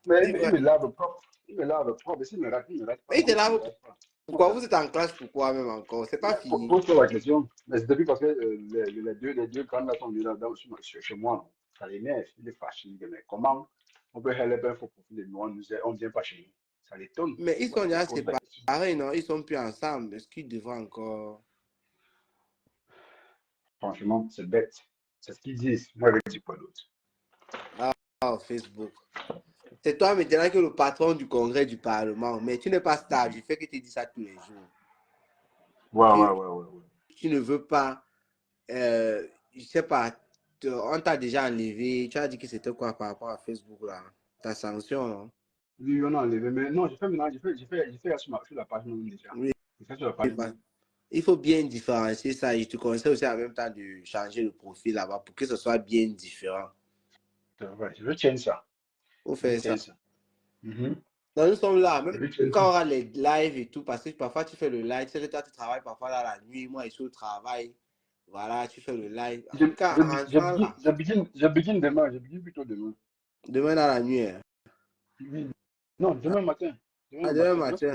Mais il me lave propre. Il me lave propre. S'il me rate, il me rate pas. Mais il te Non, il lave me rate pas. pourquoi vous êtes en classe, pourquoi même encore? C'est pas fini. Pose-toi la question. Mais c'est depuis parce que les deux candidats sont venus là chez moi. Non. Ça l'énerve. Il est fâché. Il dit, mais comment on peut aller un faux profil de nous, on ne vient pas chez nous? Ça l'étonne. Mais ils sont déjà Pose la question. séparés, non? Ils sont plus ensemble. Est-ce qu'ils devraient encore. Franchement, c'est bête. C'est ce qu'ils disent. Moi, je ne dis pas d'autre. Ah, Facebook. C'est toi maintenant que le patron du congrès du Parlement. Mais tu n'es pas stable. Je fais que tu dis ça tous les jours. Ouais. Tu ne veux pas. Je sais pas. On t'a déjà enlevé. Tu as dit que c'était quoi par rapport à Facebook là? Ta sanction, non? Oui, on a enlevé. Mais non, j'ai fait maintenant. J'ai fait sur la page même déjà. Oui. J'ai fait sur la page même. Il faut bien différencier ça. Et je te conseille aussi en même temps de changer le profil là-bas pour que ce soit bien différent. C'est vrai. Je veux tiens ça. Il faut faire ça. Mhm. Donc, nous sommes là, même quand on aura les lives et tout, parce que parfois tu fais le live, tu sais que toi tu travailles parfois dans la nuit, moi je suis au travail, voilà, tu fais le live. En tout cas, en rentrant là, Je begin demain. Je begin plutôt demain. demain dans la nuit. Hein. Oui. Non, demain matin. Demain matin.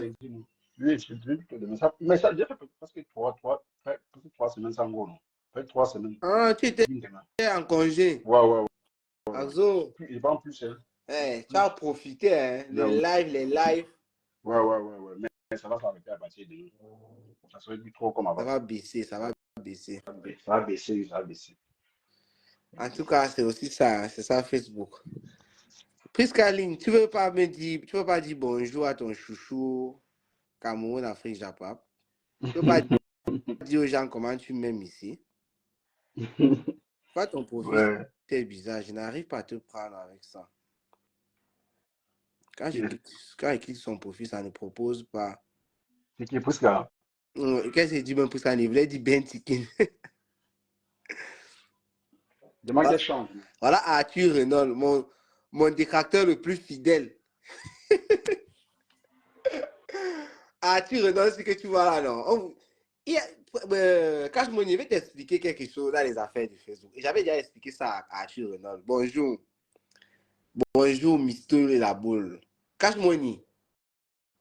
Oui, je begin plutôt demain. Ça, mais ça, j'ai fait presque 3 semaines sans gros. Non. Fait 3 semaines. Ah, tu étais en congé. Ouais. Azo, Il va en plus. Hein. tu as profité, hein, les lives. Ouais. Mais ça va s'arrêter à partir de... Ça serait plus trop comme Ça avant. va baisser, ça va baisser. Ça va baisser, ça va baisser. En tout cas, c'est aussi ça, c'est ça Facebook. Priscaline, tu veux pas me dire, tu veux pas dire bonjour à ton chouchou Cameroun, Afrique, Japon? Tu veux pas dire aux gens comment tu m'aimes ici? Pas ton profil, Ouais. c'est bizarre, je n'arrive pas à te prendre avec ça. Quand C'est il clique son profil, ça ne propose pas. qui est plus là. Qu'est-ce qu'il dit même Priscaline? Il voulait dire Ben Tikin. Demande Voilà, qu'elle change. voilà Arthur Renault, mon détracteur le plus fidèle. Arthur Renault, c'est que tu vois là, non? Cash Money, je vais t'expliquer quelque chose dans les affaires de Facebook. Et j'avais déjà expliqué ça à Arthur Renault. Bonjour. Bonjour, Mister la boule. Cash Money.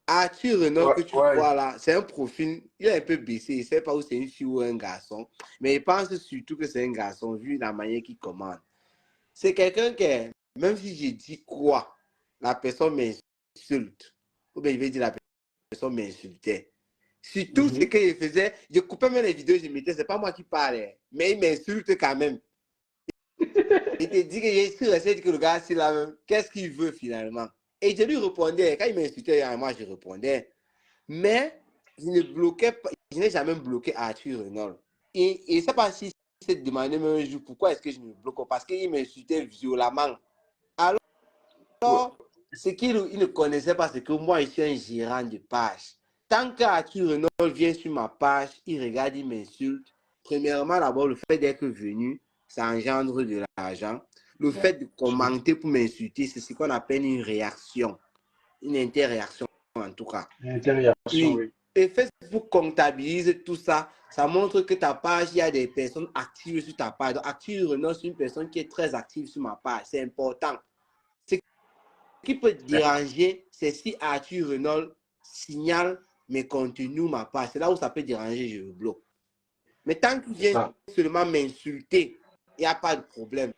Arthur Renault que tu Ouais. vois là, c'est un profil, il est un peu baissé. Il ne sait pas où c'est une fille ou un garçon. Mais il pense surtout que c'est un garçon, vu la manière qu'il commande. C'est quelqu'un qui, même si je dis quoi, la personne m'insulte. Ou bien je vais dire la personne m'insultait. Surtout ce qu'il faisait, je coupais même les vidéos, je mettais, c'est pas moi qui parlais, mais il m'insulte quand même. Il te dit que je suis resté que le gars, c'est là même, qu'est-ce qu'il veut finalement? Et je lui répondais, quand il m'insultait, moi je répondais. Mais je ne bloquais pas, je n'ai jamais bloqué Arthur Renault. Et je ne sais pas si s'est demandé même un jour pourquoi est-ce que je ne bloque pas, parce qu'il m'insultait violemment. Alors, ce qu'il ne connaissait pas, c'est que moi, je suis un gérant de page. Tant qu'Arthur Renault vient sur ma page, il regarde, il m'insulte. Premièrement, d'abord, le fait d'être venu, ça engendre de l'argent. Le fait de commenter pour m'insulter, c'est ce qu'on appelle une réaction. Une interréaction, en tout cas. Intérieuration, Oui. oui. Et Facebook comptabilise tout ça. Ça montre que ta page, il y a des personnes actives sur ta page. Donc, Arthur Renault, c'est une personne qui est très active sur ma page. C'est important. Ce qui peut te déranger, c'est si Arthur Renault signale mes contenus, ma page. C'est là où ça peut déranger, je le bloque. Mais tant qu'il vient seulement m'insulter, il n'y a pas de problème.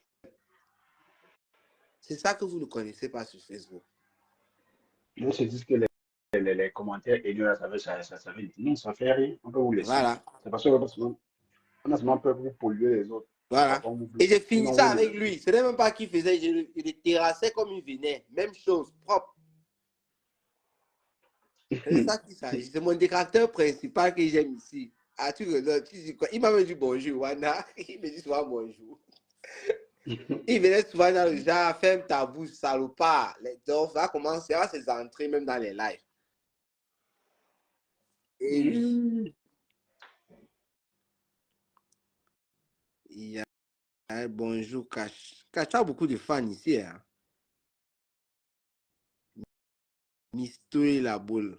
C'est ça que vous ne connaissez pas sur Facebook. Ils se disent que les commentaires haineux, ça veut dire non, ça fait rien. On peut vous laisser. Voilà. C'est parce qu'on a seulement peur que vous polluez les autres. Voilà. Et j'ai fini ça avec lui. Ce n'est même pas qu'il faisait. Je le terrassais comme il venait. Même chose, propre. C'est ça qui s'agit. C'est mon détracteur principal que j'aime ici. Ah, tu dis quoi? Il m'a même dit bonjour, Wanda. Il me dit souvent bonjour. Il venait souvent dans le genre, ferme ta bouche, salopard. Donc, ça va commencer à ses entrées même dans les lives. Et lui, il y a un bonjour, Cash. Cash, tu as beaucoup de fans ici. Hein? Mister la boule.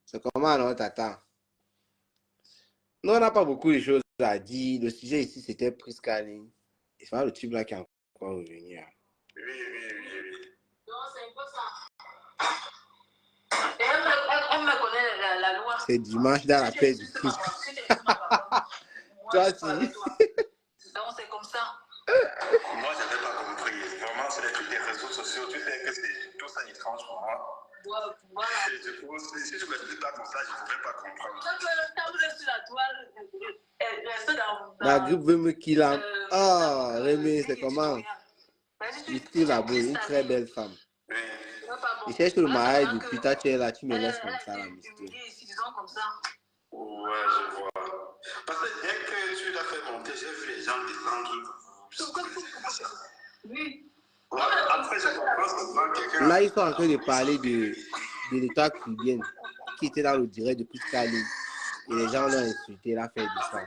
C'est comment alors, Tata? Non, on n'a pas beaucoup de choses à dire. Le sujet ici, c'était Priscaline. Et c'est pas le type là qui est encore revenu. Hein. Oui. Non, c'est pas ça. Et elle me connaît la loi. C'est dimanche dans la paix du Christ. Toi aussi. Donc, c'est comme ça. Moi, je n'avais pas compris. Vraiment, c'est les trucs des réseaux sociaux. Tu sais que c'est tout ça étrange pour moi. Voilà. Et du coup, si je ne m'explique pas comme ça, je ne pouvais pas comprendre. Quand vous êtes sur la toile, restez dans La grippe veut me killer. Ah, Rémi, c'est comment? Mister la boule, une très belle femme. Oui. Il cherche le mariage depuis ta tu es là, tu me laisses comme ça, la Mister. Disons comme ça. Ouais, je vois. Parce que dès que tu l'as fait monter, j'ai vu les gens descendre. Oui. Ouais, après, je comprends souvent quelqu'un. Là, ils sont en train de parler de l'état cubain qui était dans le direct de Priscaline. Et les gens l'ont insulté, il a fait du sang.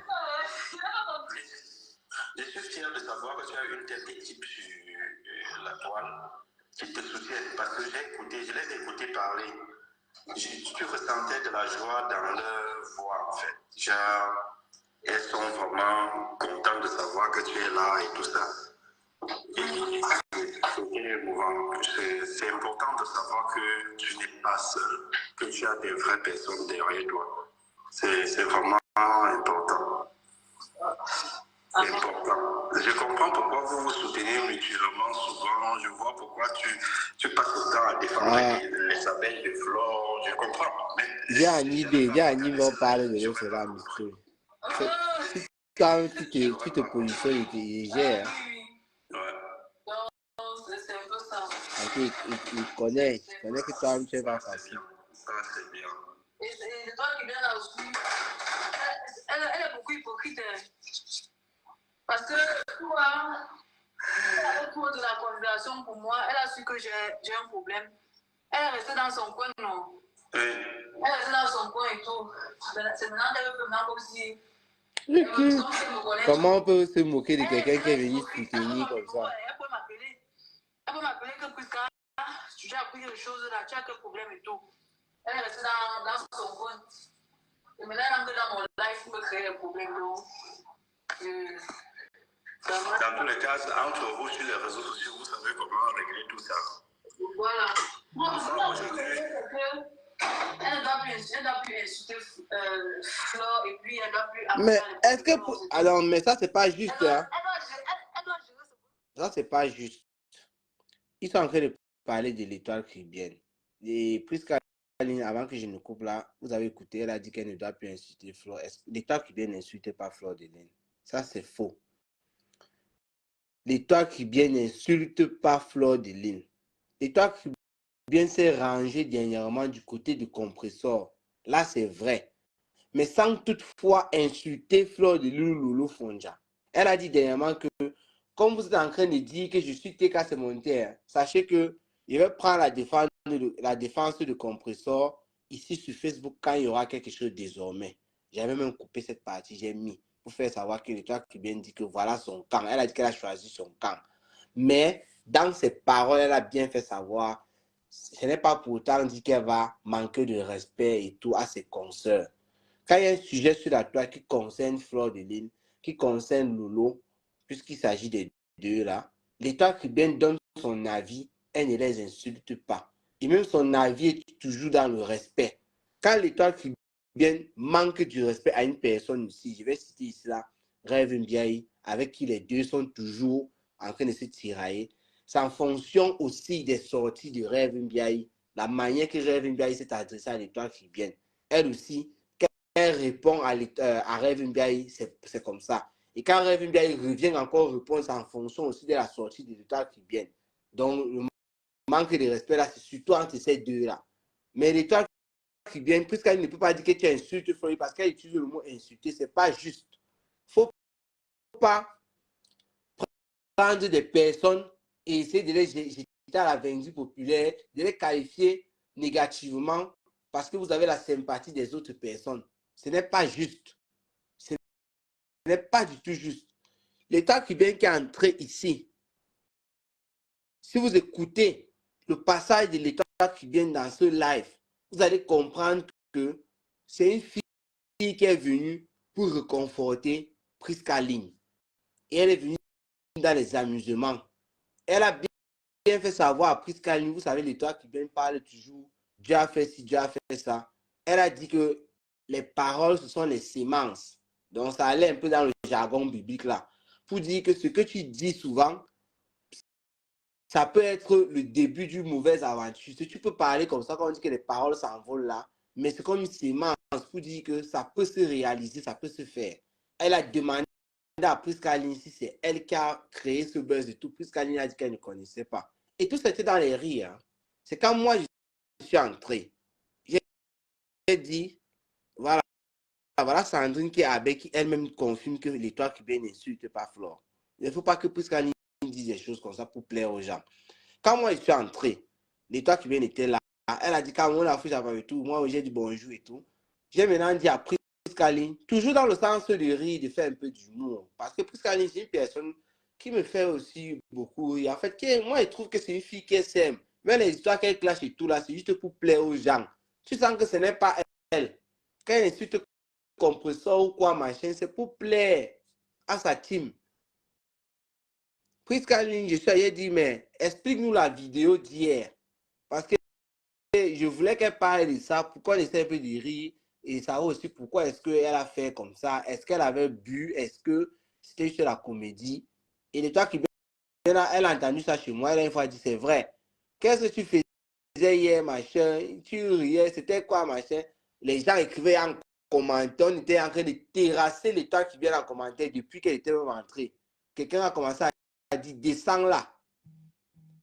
Je suis fier de savoir que tu as une telle équipe sur la toile qui te soutiennent parce que je les ai écoutés parler. Tu ressentais de la joie dans leur voix en fait. Genre, elles sont vraiment contentes de savoir que tu es là et tout ça. C'était émouvant. C'est important de savoir que tu n'es pas seul, que tu as des vraies personnes derrière toi. C'est vraiment important. Important. Je comprends pourquoi vous vous soutenez mutuellement souvent. Je vois pourquoi tu passes le temps à défendre les abeilles de flore, je comprends. J'ai un idée, on parle de l'eau, c'est la mysterie. Si quand tu te positionnes, il gère. C'est un peu ça. Ok, il connaît que toi, tu vas facile. Ça, c'est bien. Et toi qui viens là aussi, elle est beaucoup hypocrite. Parce que toi, autour de la conversation pour moi, elle a su que j'ai un problème. Elle est restée dans son coin, non? Oui. Elle est restée dans son coin et tout. C'est maintenant qu'elle veut venir comme si. Comment on peut se moquer de quelqu'un qui est venu soutenir comme ça? Elle peut m'appeler que Prisca, tu as appris quelque chose là, tu as quel problème et tout. Elle est restée dans son coin. Et maintenant, elle entre dans mon life pour me créer des problèmes. Donc, dans tous les cas, entre vous sur les réseaux sociaux, vous savez comment régler tout ça. Voilà. Moi, elle ne doit plus insulter Flore et puis elle ne doit plus. Mais est-ce que. Alors, mais ça, c'est pas juste. Hein? Elle doit gérer ce. Ça, c'est pas juste. Ils sont en train de parler de l'étoile caribéenne. Et Prisca, avant que je ne coupe là, vous avez écouté, elle a dit qu'elle ne doit plus insulter Flore. L'étoile caribéenne n'insulte pas Flore de Lynn. Ça, c'est faux. L'étoile caribéenne n'insulte pas Flore de Lynn. L'étoile caribéenne s'est rangée dernièrement du côté du compresseur. Là, c'est vrai. Mais sans toutefois insulter Flore de Lynn ou Lolo Fonja. Elle a dit dernièrement que, comme vous êtes en train de dire que je suis TK Sémontaire, sachez que je vais prendre la défense de compresseur ici sur Facebook quand il y aura quelque chose désormais. J'avais même coupé cette partie, j'ai mis pour faire savoir que l'étoile caribéenne dit que voilà son camp. Elle a dit qu'elle a choisi son camp. Mais dans ses paroles, elle a bien fait savoir, ce n'est pas pour autant dit qu'elle va manquer de respect et tout à ses consoeurs. Quand il y a un sujet sur la toile qui concerne Flore de Lynn, qui concerne Lolo, puisqu'il s'agit des deux là, l'étoile caribéenne donne son avis, elle ne les insulte pas. Et même son avis est toujours dans le respect. Quand l'étoile caribéenne manque du respect à une personne aussi, je vais citer ici là, Rêve Mbiaye, avec qui les deux sont toujours en train de se tirailler. C'est en fonction aussi des sorties de Rêve Mbiaye, la manière que Rêve Mbiaye s'est adressé à l'étoile caribéenne. Elle aussi, elle répond à Rêve Mbiaye, c'est comme ça. Et quand Rêve Mbiaye revient encore répondre, c'est en fonction aussi de la sortie de l'étoile caribéenne. Donc, le manque de respect là, c'est surtout entre ces deux-là. Mais l'étoile caribéenne, puisqu'elle ne peut pas dire que tu insultes Flore parce qu'elle utilise le mot insulter, c'est pas juste. Il ne faut pas prendre des personnes et essayer de les jeter à la vindicte populaire, de les qualifier négativement parce que vous avez la sympathie des autres personnes. Ce n'est pas juste. Ce n'est pas du tout juste. L'état caribéen qui est entré ici, si vous écoutez le passage de l'état caribéen dans ce live, vous allez comprendre que c'est une fille qui est venue pour réconforter Prisca Lynn. Et elle est venue dans les amusements. Elle a bien fait savoir à Prisca Lynn, vous savez, l'état caribéen parle toujours, Dieu a fait ci, Dieu a fait ça. Elle a dit que les paroles, ce sont les semences. Donc, ça allait un peu dans le jargon biblique là. Pour dire que ce que tu dis souvent, ça peut être le début d'une mauvaise aventure. Si tu peux parler comme ça, quand on dit que les paroles s'envolent là, mais c'est comme une sémence pour dire que ça peut se réaliser, ça peut se faire. Elle a demandé à Prisca Lynn si c'est elle qui a créé ce buzz et tout. Prisca Lynn a dit qu'elle ne connaissait pas. Et tout c'était dans les rires. Hein. C'est quand moi je suis entré. J'ai dit, voilà Sandrine qui est avec, qui elle-même confirme que l'étoile caribéenne n'insulte pas Flore. Il ne faut pas que Prisca Lynn dise des choses comme ça pour plaire aux gens. Quand moi je suis entré, l'étoile caribéenne était là. Elle a dit quand on a fait et tout, moi j'ai dit bonjour et tout. J'ai maintenant dit à Prisca Lynn, toujours dans le sens de rire, de faire un peu d'humour. Parce que Prisca Lynn, c'est une personne qui me fait aussi beaucoup rire. En fait, moi je trouve que c'est une fille qui s'aime. Mais les histoires qu'elle clash et tout là, c'est juste pour plaire aux gens. Tu sens que ce n'est pas elle. Quand elle insulte compresseur ou quoi, machin, c'est pour plaire à sa team. Prisca Lynn, je suis allé dire, mais explique-nous la vidéo d'hier. Parce que je voulais qu'elle parle de ça, pourquoi elle essaie un peu de rire, et savoir aussi pourquoi est-ce qu'elle a fait comme ça, est-ce qu'elle avait bu, est-ce que c'était juste la comédie. Et l'étoile qui elle a entendu ça chez moi, elle a une fois dit, c'est vrai. Qu'est-ce que tu hier, machin, tu riais, c'était quoi, machin. Les gens écrivaient en commentaire, on était en train de terrasser les temps qui viennent en commentaire depuis qu'elle était même entrée. Quelqu'un a commencé à dire, descends là.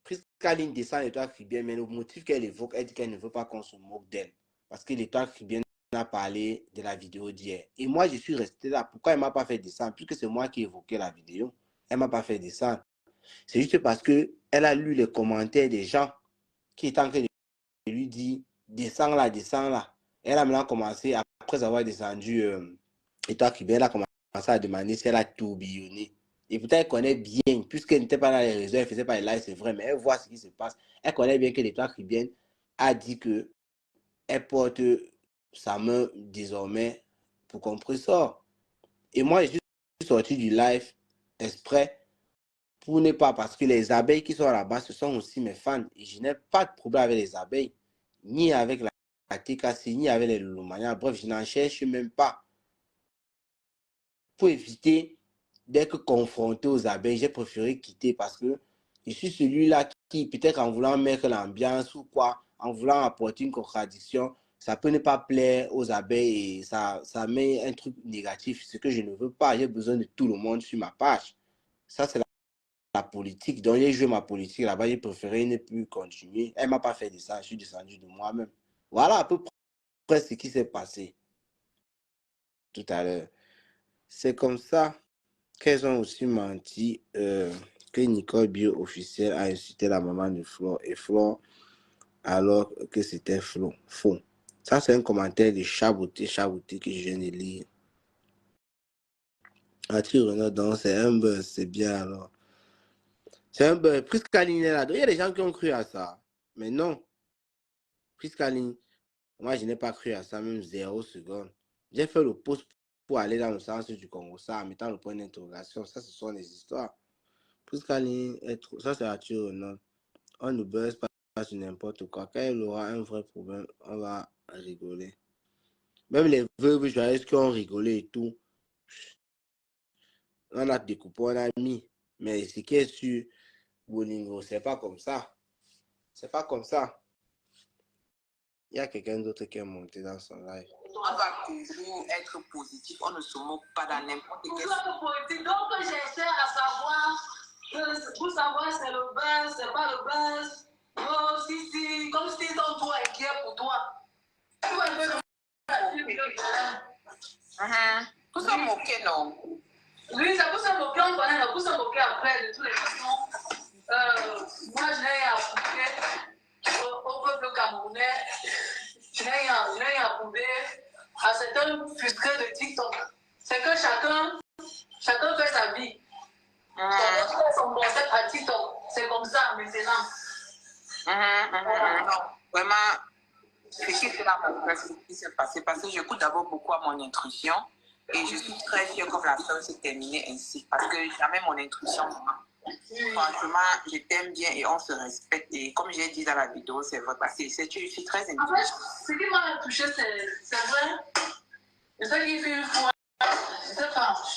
Priscaline descend l'étoile Caribbean, mais le motif qu'elle évoque, elle dit qu'elle ne veut pas qu'on se moque d'elle. Parce que l'étoile Caribbean a parlé de la vidéo d'hier. Et moi, je suis resté là. Pourquoi elle ne m'a pas fait descendre? Puisque c'est moi qui ai évoqué la vidéo. Elle ne m'a pas fait descendre. C'est juste parce qu'elle a lu les commentaires des gens qui étaient en train de lui dire descends là, descends là. Elle a maintenant commencé, après avoir descendu l'étoile Caribbean, elle a commencé à demander si elle a tourbillonné. Et pourtant, elle connaît bien, puisqu'elle n'était pas dans les réseaux, elle ne faisait pas les lives, c'est vrai, mais elle voit ce qui se passe. Elle connaît bien que l'étoile Caribbean a dit qu'elle porte sa main désormais pour compresseur. Et moi, je suis sorti du live exprès pour ne pas, parce que les abeilles qui sont là-bas, ce sont aussi mes fans. Et je n'ai pas de problème avec les abeilles, ni avec la TKC, ni avec les Lulumania. Bref, je n'en cherche même pas. Pour éviter d'être confronté aux abeilles, j'ai préféré quitter parce que je suis celui-là qui, peut-être en voulant mettre l'ambiance ou quoi, en voulant apporter une contradiction, ça peut ne pas plaire aux abeilles et ça met un truc négatif, ce que je ne veux pas. J'ai besoin de tout le monde sur ma page. Ça, c'est la politique. Donc, j'ai joué ma politique là-bas, j'ai préféré ne plus continuer. Elle ne m'a pas fait de ça, je suis descendu de moi-même. Voilà à peu près ce qui s'est passé tout à l'heure. C'est comme ça qu'elles ont aussi menti que Nicole Bio officielle a insulté la maman de Flo et Flo alors que c'était faux. Ça, c'est un commentaire de Chabouté que je viens de lire. Arthur Renaud, donc c'est un buzz, c'est bien alors. C'est un buzz. Priscaline est là. Il y a des gens qui ont cru à ça. Mais non. Priscaline, moi, je n'ai pas cru à ça, même 0 secondes. J'ai fait le post pour aller dans le sens du Congo, ça, en mettant le point d'interrogation. Ça, ce sont des histoires. Priscaline est trop... Ça, c'est Arthur Renaud. On ne buzz pas sur n'importe quoi. Quand il aura un vrai problème, on va rigoler. Même les veuves joyeuses qui ont rigolé et tout, on a découpé, on a mis. Mais ce qui est sur Boningo, c'est pas comme ça. C'est pas comme ça. Il y a quelqu'un d'autre qui est monté dans son live. On va toujours être positif. On ne se moque pas dans n'importe quel positif. Donc, j'ai cherché à savoir, pour savoir c'est le buzz, c'est pas le buzz. Oh, si, comme si ils sont trop inquiets pour toi. Tu vois un peu Pour se moquer, non. Oui, c'est pour se moquer, on connaît, c'est pour se moquer après, de toutes les façons. Moi, je n'ai rien à prouver au peuple camerounais. Je n'ai rien à prouver à certains frustrés de TikTok. C'est que chacun fait sa vie. Chacun fait son concept à TikTok. C'est comme ça maintenant. Non, vraiment, ce qui fait là, ce qui s'est passé, parce que j'écoute d'abord beaucoup à mon intuition et je suis très fière comme la fin s'est terminée ainsi, parce que jamais mon intuition. Franchement, je t'aime bien et on se respecte. Et comme j'ai dit dans la vidéo, c'est vrai, parce que je suis très intelligente. En fait, ce qui m'a touché, c'est vrai. C'est ça qui fait une fois.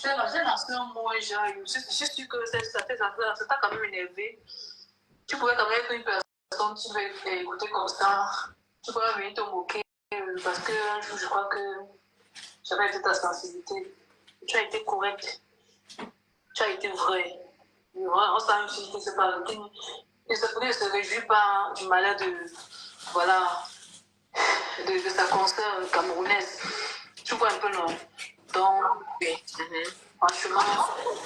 J'ai lancé un mot et je suis sûre que ça t'a quand même énervé. Tu pouvais quand même être une personne qui va écouter comme ça. Tu pourrais venir te moquer parce que je crois que j'avais été ta sensibilité. Tu as été correct. Tu as été vrai. On sent une fille qui se parle. Et ne se réjouit pas du malheur de sa consoeur camerounaise. Tu vois un peu, non? Donc, franchement,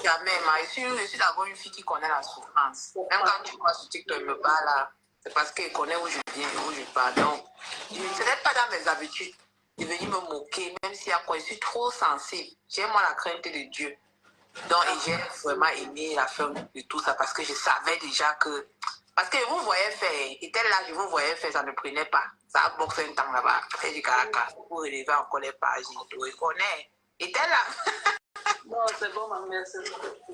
Jamais, je suis d'abord une fille qui connaît la souffrance. Même quand tu vois sur TikTok, elle me parle là, c'est parce qu'elle connaît où je viens et où je pars. Donc, ce n'est pas dans mes habitudes de venir me moquer, même s'il y a quoi, je suis trop sensible. J'ai moi la crainte de Dieu. Donc, j'ai vraiment aimé la fin de tout ça parce que je savais déjà que. Parce que je vous voyais faire, et tel là, je vous voyais faire, ça ne prenait pas. Ça a boxé un temps là-bas. Après, du Caracas, pour relever encore les pages, je connais. Et tel là. non, c'est bon, ma mère, c'est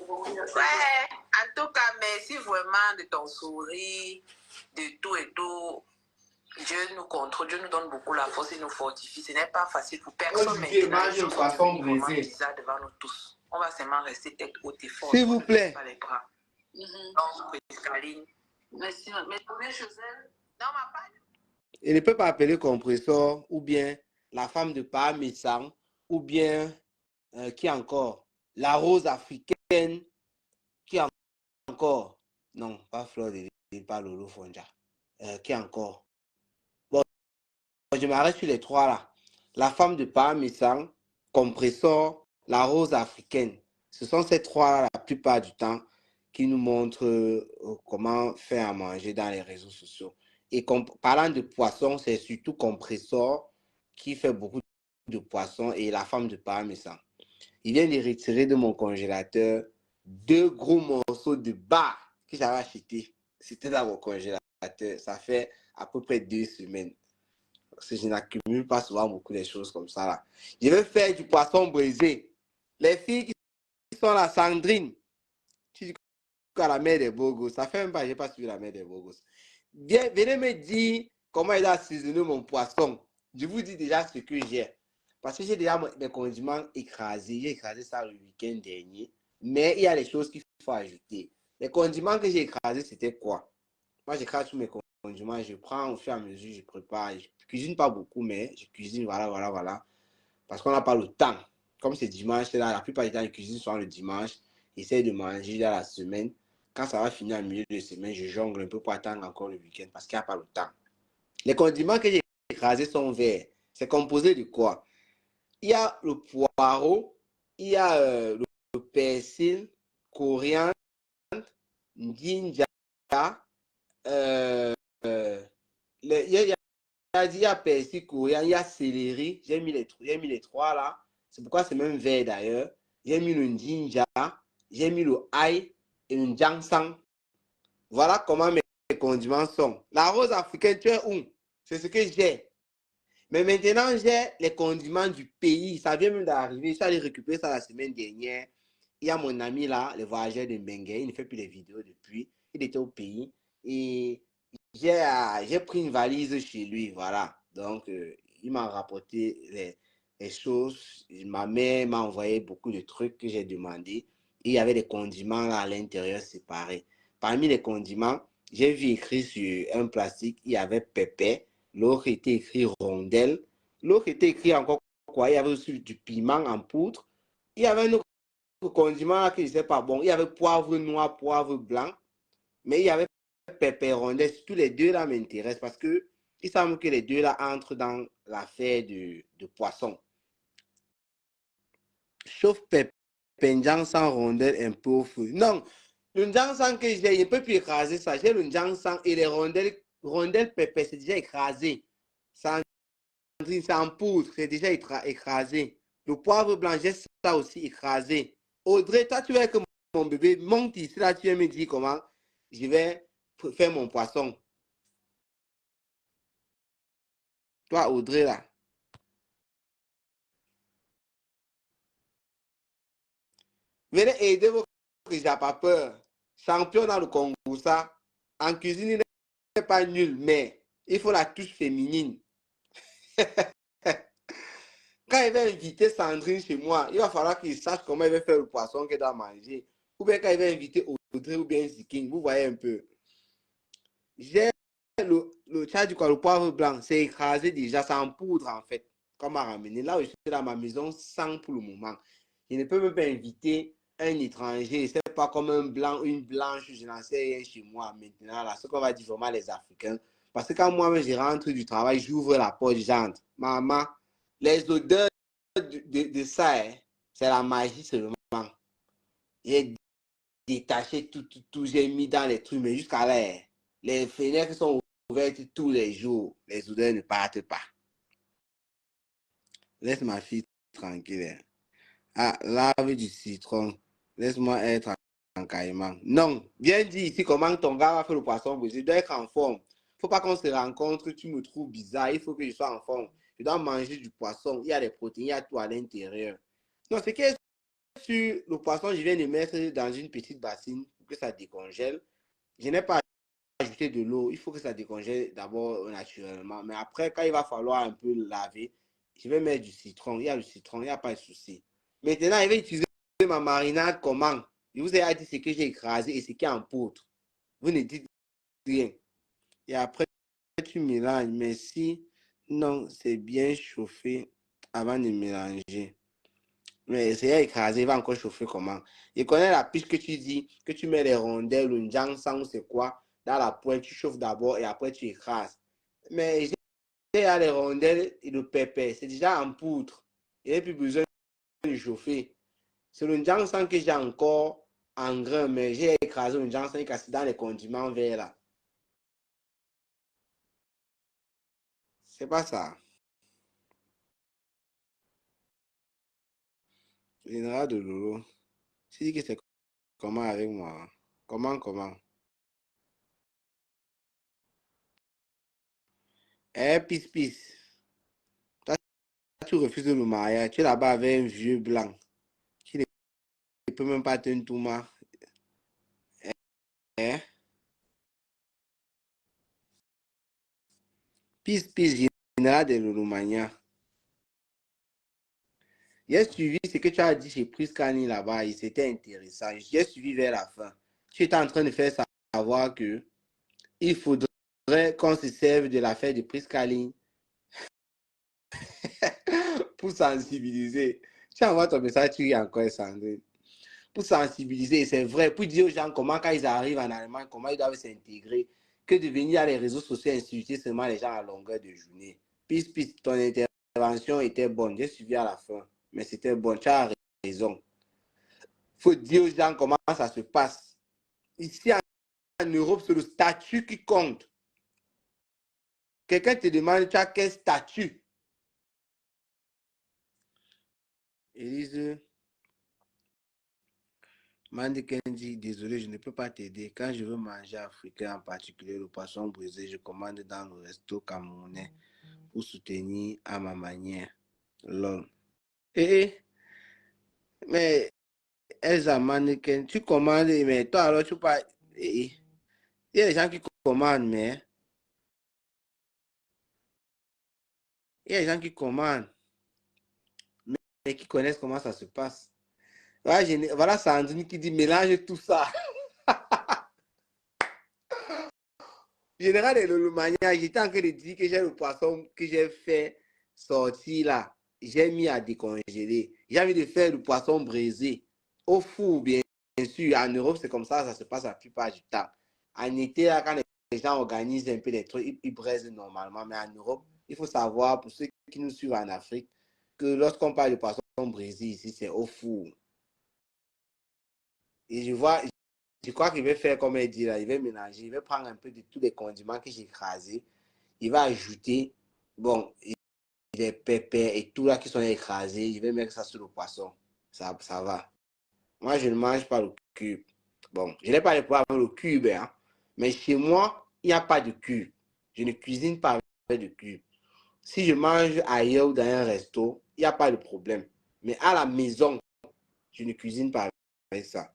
bon. Ouais, en tout cas, merci vraiment de ton sourire, de tout et tout. Dieu nous contrôle, Dieu nous donne beaucoup la force, il nous fortifie. Ce n'est pas facile pour personne, mais c'est vraiment bizarre devant nous tous. On va seulement rester tête haute et forte. S'il vous plaît. Pas les bras. Donc, Priscaline. Merci, mais combien chose elle? Non, ma pas. Il ne peut pas appeler compresseur, ou bien la femme de parmesan, ou bien, qui encore? La rose africaine, qui encore? Non, pas Fleur de Lys, pas Lolo Fonja. Qui encore? Bon, je m'arrête sur les trois là. La femme de parmesan, compresseur, la rose africaine. Ce sont ces trois là la plupart du temps qui nous montrent comment faire à manger dans les réseaux sociaux. Et parlant de poisson, c'est surtout compresseur qui fait beaucoup de poissons et la femme de parmesan. Il vient de retirer de mon congélateur 2 gros morceaux de bar que j'avais acheté. C'était dans mon congélateur. Ça fait à peu près 2 semaines. Parce que je n'accumule pas souvent beaucoup de choses comme ça là. Je vais faire du poisson braisé. Les filles qui sont là, Sandrine, tu dis qu'à la mer des Bogos, ça fait même pas, j'ai pas suivi la mer des Bogos. Venez me dire comment il a assaisonné mon poisson. Je vous dis déjà ce que j'ai. Parce que j'ai déjà mes condiments écrasés. J'ai écrasé ça le week-end dernier. Mais il y a les choses qu'il faut ajouter. Les condiments que j'ai écrasés, c'était quoi? Moi, j'écrase tous mes condiments. Je prends au fur et à mesure, je prépare. Je cuisine pas beaucoup, mais je cuisine, voilà. Parce qu'on n'a pas le temps. Comme c'est dimanche, là, la plupart du temps, je cuisine souvent le dimanche. J'essaie de manger dans la semaine. Quand ça va finir au milieu de la semaine, je jongle un peu pour attendre encore le week-end parce qu'il n'y a pas le temps. Les condiments que j'ai écrasés sont verts. C'est composé de quoi? Il y a le poireau, il y a le persil, coriandre, ginger, il y a persil, coriandre, il y a céleri. J'ai mis les trois là. C'est pourquoi c'est même vert d'ailleurs. J'ai mis le ginger, j'ai mis le ail et le ginseng. Voilà comment mes condiments sont. La rose africaine, tu es où? C'est ce que j'ai. Mais maintenant, j'ai les condiments du pays. Ça vient même d'arriver. Je suis allé récupérer ça la semaine dernière. Il y a mon ami là, le voyageur de Mbengue. Il ne fait plus les vidéos depuis. Il était au pays. Et j'ai pris une valise chez lui. Voilà. Donc, il m'a rapporté les choses. Ma mère m'a envoyé beaucoup de trucs que j'ai demandé. Et il y avait des condiments là à l'intérieur séparés. Parmi les condiments, j'ai vu écrit sur un plastique, il y avait pépé. L'autre était écrit rondelle. L'autre était écrit encore quoi? Il y avait aussi du piment en poudre. Il y avait un autre condiment là que je ne sais pas. Bon, il y avait poivre noir, poivre blanc. Mais il y avait pépé rondelle. Tous les deux là m'intéressent parce que il semble que les deux là entrent dans l'affaire de poisson. Sauf pépé sans rondelle un peu au feu. Non, le ginseng que j'ai, il ne peut plus écraser ça. J'ai le ginseng et les rondelles pépé, c'est déjà écrasé. C'est en poudre, c'est déjà écrasé. Le poivre blanc, j'ai ça aussi écrasé. Audrey, toi, tu veux que mon bébé monte ici, là, tu vas me dire comment je vais faire mon poisson. Toi, Audrey, là. Venez aider vos que j'ai pas peur. Champion dans le Congo, ça. En cuisine, il n'est pas nul, mais il faut la touche féminine. Quand il va inviter Sandrine chez moi, il va falloir qu'il sache comment il va faire le poisson qu'il doit manger. Ou bien quand il va inviter Audrey ou bien Ziking, vous voyez un peu. J'ai le tchad du quoi, le poivre blanc, c'est écrasé déjà, c'est en poudre en fait, comme à ramener. Là où je suis dans ma maison, sans pour le moment. Je ne peux même pas inviter un étranger, c'est pas comme un blanc ou une blanche, je n'en sais rien chez moi maintenant. Là, ce qu'on va dire vraiment les Africains. Parce que quand moi-même je rentre du travail, j'ouvre la porte, j'entre. Maman, les odeurs de ça, hein, c'est la magie seulement. J'ai détaché tout, j'ai mis dans les trucs, mais jusqu'à là, les fenêtres sont ouvertes tous les jours. Les odeurs ne partent pas. Laisse ma fille tranquille. Ah, lave du citron. Laisse-moi être en caïman. Non, viens dire ici comment ton gars va faire le poisson. Je dois être en forme. Faut pas qu'on se rencontre, tu me trouves bizarre. Il faut que je sois en forme. Je dois manger du poisson. Il y a des protéines, il y a tout à l'intérieur. Non, c'est que sur le poisson, je viens de mettre dans une petite bassine pour que ça décongèle. Je n'ai pas ajouté de l'eau. Il faut que ça décongèle d'abord naturellement. Mais après, quand il va falloir un peu laver, je vais mettre du citron. Il y a le citron, il n'y a pas de souci. Maintenant, je vais utiliser ma marinade comment? Je vous ai dit ce que j'ai écrasé et ce qui est en poudre. Vous ne dites rien. Et après, tu mélanges, mais si non, c'est bien chauffé avant de mélanger. Mais c'est écrasé, il va encore chauffer comment? Je connais la piste que tu dis, que tu mets les rondelles, le njang c'est quoi? Dans la poêle, tu chauffes d'abord et après tu écrases. Mais j'ai les rondelles et le pépé, c'est déjà en poudre. Il n'y a plus besoin de chauffer. C'est le njang que j'ai encore en grain, mais j'ai écrasé le njang sang cassé dans les condiments verts là. C'est pas ça. Général de Lolo. Tu dis que c'est comment avec moi? Comment? Pis. Toi, tu refuses le mariage. Tu es là-bas avec un vieux blanc. Qui ne peut même pas tenir tout ma. Hein? Pis, général de Lolomania. J'ai suivi ce que tu as dit chez Priscani là-bas et c'était intéressant. J'ai suivi vers la fin. Tu étais en train de faire savoir que il faudrait qu'on se serve de l'affaire de Priscali pour sensibiliser. Tu envoies ton message, tu ris encore, Sandrine. Pour sensibiliser, c'est vrai, pour dire aux gens comment, quand ils arrivent en Allemagne, comment ils doivent s'intégrer, que de venir à les réseaux sociaux insulter seulement les gens à longueur de journée. Pis, ton intervention était bonne, j'ai suivi à la fin, mais c'était bon, tu as raison. Il faut dire aux gens comment ça se passe. Ici en Europe, c'est le statut qui compte. Quelqu'un te demande, tu as quel statut? Élise, Mandiken dit, désolé, je ne peux pas t'aider. Quand je veux manger africain, en particulier le poisson brisé, je commande dans le resto camerounais pour soutenir à ma manière. Lol. Mais Elsa Mandiken, tu commandes, mais toi alors tu pas. Il y a des gens qui commandent, mais il y a des gens qui commandent, mais qui connaissent comment ça se passe. Voilà Sandrine qui dit mélange tout ça. Général de l'Olomania, j'étais en train de dire que j'ai le poisson que j'ai fait sortir là. J'ai mis à décongeler. J'ai envie de faire le poisson braisé au four, bien sûr. En Europe, c'est comme ça se passe la plupart du temps. En été, là, quand les gens organisent un peu des trucs, ils braisent normalement. Mais en Europe, il faut savoir, pour ceux qui nous suivent en Afrique, que lorsqu'on parle de poisson braisé ici, c'est au four. Et je crois qu'il va faire comme elle dit là, il va mélanger, il va prendre un peu de tous les condiments que j'ai écrasés, il va ajouter, bon, les pépins et tout là qui sont écrasés, je vais mettre ça sur le poisson. Ça va. Moi, je ne mange pas le cube. Bon, je n'ai pas le pouvoir avec le cube, hein, mais chez moi, il n'y a pas de cube. Je ne cuisine pas avec de cube. Si je mange ailleurs ou dans un resto, il n'y a pas de problème. Mais à la maison, je ne cuisine pas avec ça.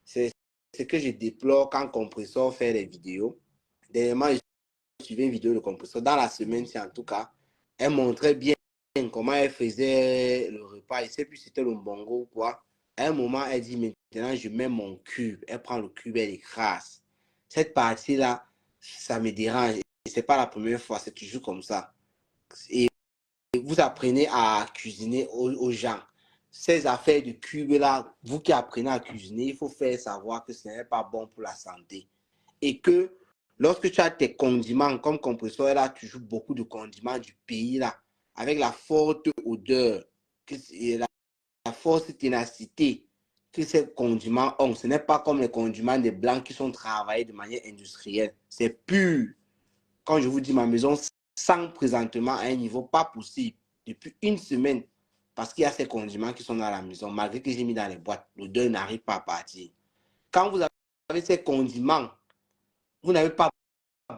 C'est ce que je déplore quand Compressor fait les vidéos. Dernièrement, je suivais une vidéo de Compressor. Dans la semaine, c'est en tout cas, elle montrait bien comment elle faisait le repas. Je ne sais plus si c'était le mbongo ou quoi. À un moment, elle dit maintenant, je mets mon cube. Elle prend le cube, elle écrase. Cette partie-là, ça me dérange. Et ce n'est pas la première fois, c'est toujours comme ça. Et vous apprenez à cuisiner aux gens. Ces affaires de cube-là, vous qui apprenez à cuisiner, il faut faire savoir que ce n'est pas bon pour la santé. Et que lorsque tu as tes condiments, comme Compressor, elle a toujours beaucoup de condiments du pays, là, avec la forte odeur, la forte ténacité que ces condiments ont. Ce n'est pas comme les condiments des blancs qui sont travaillés de manière industrielle. C'est pur. Quand je vous dis, ma maison sent présentement à un niveau pas possible depuis une semaine parce qu'il y a ces condiments qui sont dans la maison. Malgré que j'ai mis dans les boîtes, l'odeur n'arrive pas à partir. Quand vous avez ces condiments, vous n'avez pas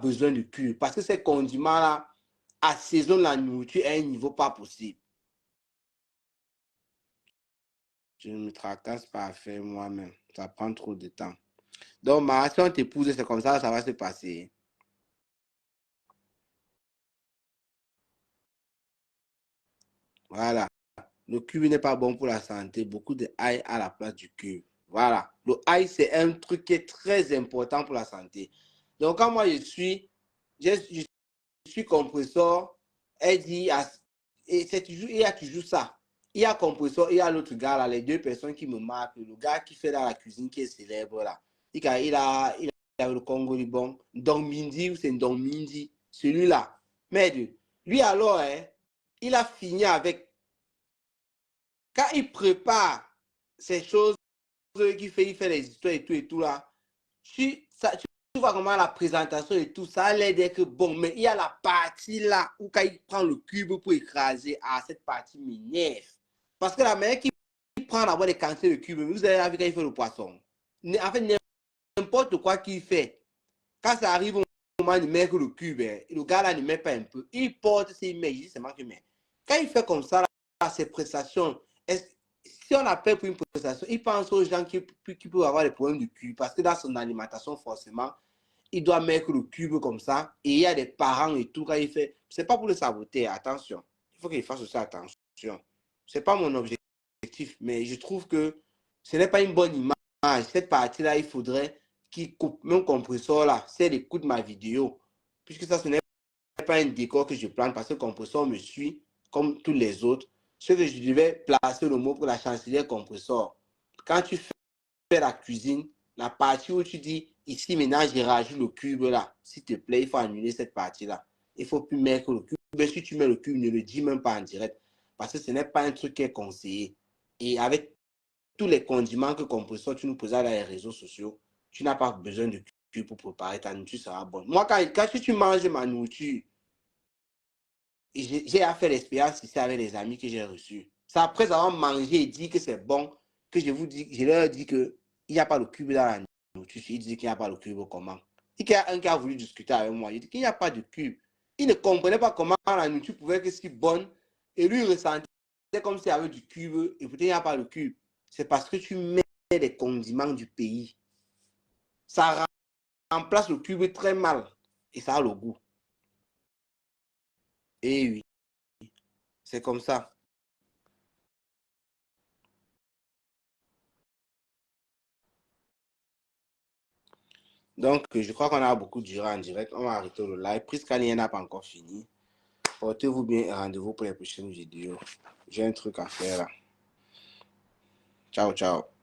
besoin de cuire parce que ces condiments-là assaisonnent la nourriture à un niveau pas possible. Je ne me tracasse pas à faire moi-même. Ça prend trop de temps. Donc, si on t'épouse, c'est comme ça va se passer. Voilà. Le cube n'est pas bon pour la santé. Beaucoup de ail à la place du cube. Voilà. Le ail, c'est un truc qui est très important pour la santé. Donc, quand moi, je suis suis compresseur, elle dit, et c'est toujours, il y a toujours ça. Il y a compresseur, il y a l'autre gars là, les deux personnes qui me marquent, le gars qui fait dans la cuisine, qui est célèbre là. Il a le Congo Liban, Dong Mindi, ou c'est Dong Mindi, celui-là. Mais lui alors, hein, il a fini avec, quand il prépare ces choses qu'il fait, il fait les histoires et tout là, tu vois comment la présentation et tout ça a l'air d'être bon, mais il y a la partie là où quand il prend le cube pour écraser, cette partie m'énerve. Parce que la manière qu'il prend d'abord les quantités de cubes, vous avez vu quand il fait le poisson. En fait, n'importe quoi qu'il fait, quand ça arrive au moment de mettre le cube, le gars là ne met pas un peu. Il porte ses mains, il dit c'est moi qui mets. Quand il fait comme ça, là, ses prestations, si on appelle pour une prestation, il pense aux gens qui peuvent avoir des problèmes de cube, parce que dans son alimentation, forcément, il doit mettre le cube comme ça, et il y a des parents et tout, quand il fait, c'est pas pour le saboter, attention, il faut qu'il fasse aussi attention. C'est pas mon objectif, mais je trouve que ce n'est pas une bonne image. Cette partie-là, il faudrait qu'il coupe, mon compresseur là, c'est l'écoute de ma vidéo, puisque ça, ce n'est pas un décor que je plante, parce que le compresseur me suit, comme tous les autres. Ce que je devais placer le mot pour la chancelière compresseur. Quand tu fais la cuisine, la partie où tu dis, ici maintenant, j'ai rajouté le cube là, s'il te plaît, il faut annuler cette partie-là. Il ne faut plus mettre le cube. Mais si tu mets le cube, ne le dis même pas en direct, parce que ce n'est pas un truc qui est conseillé. Et avec tous les condiments que compresseur, tu nous posais dans les réseaux sociaux, tu n'as pas besoin de cube pour préparer ta nourriture, sera bonne. Moi, quand tu manges ma nourriture, j'ai fait l'expérience ici avec les amis que j'ai reçus. C'est après avoir mangé et dit que c'est bon que je leur dis qu'il n'y a pas le cube dans la nourriture. Ils disent qu'il n'y a pas le cube, comment? Il y a un qui a voulu discuter avec moi. Il dit qu'il n'y a pas de cube. Il ne comprenait pas comment la nourriture pouvait être si bonne. Et lui, il ressentait comme s'il y avait du cube. Et peut-être il n'y a pas le cube. C'est parce que tu mets les condiments du pays. Ça remplace le cube très mal. Et ça a le goût. Et oui, c'est comme ça. Donc, je crois qu'on a beaucoup duré en direct. On va arrêter le live. Priscali n'a pas encore fini. Portez-vous bien et rendez-vous pour les prochaines vidéos. J'ai un truc à faire là. Ciao, ciao.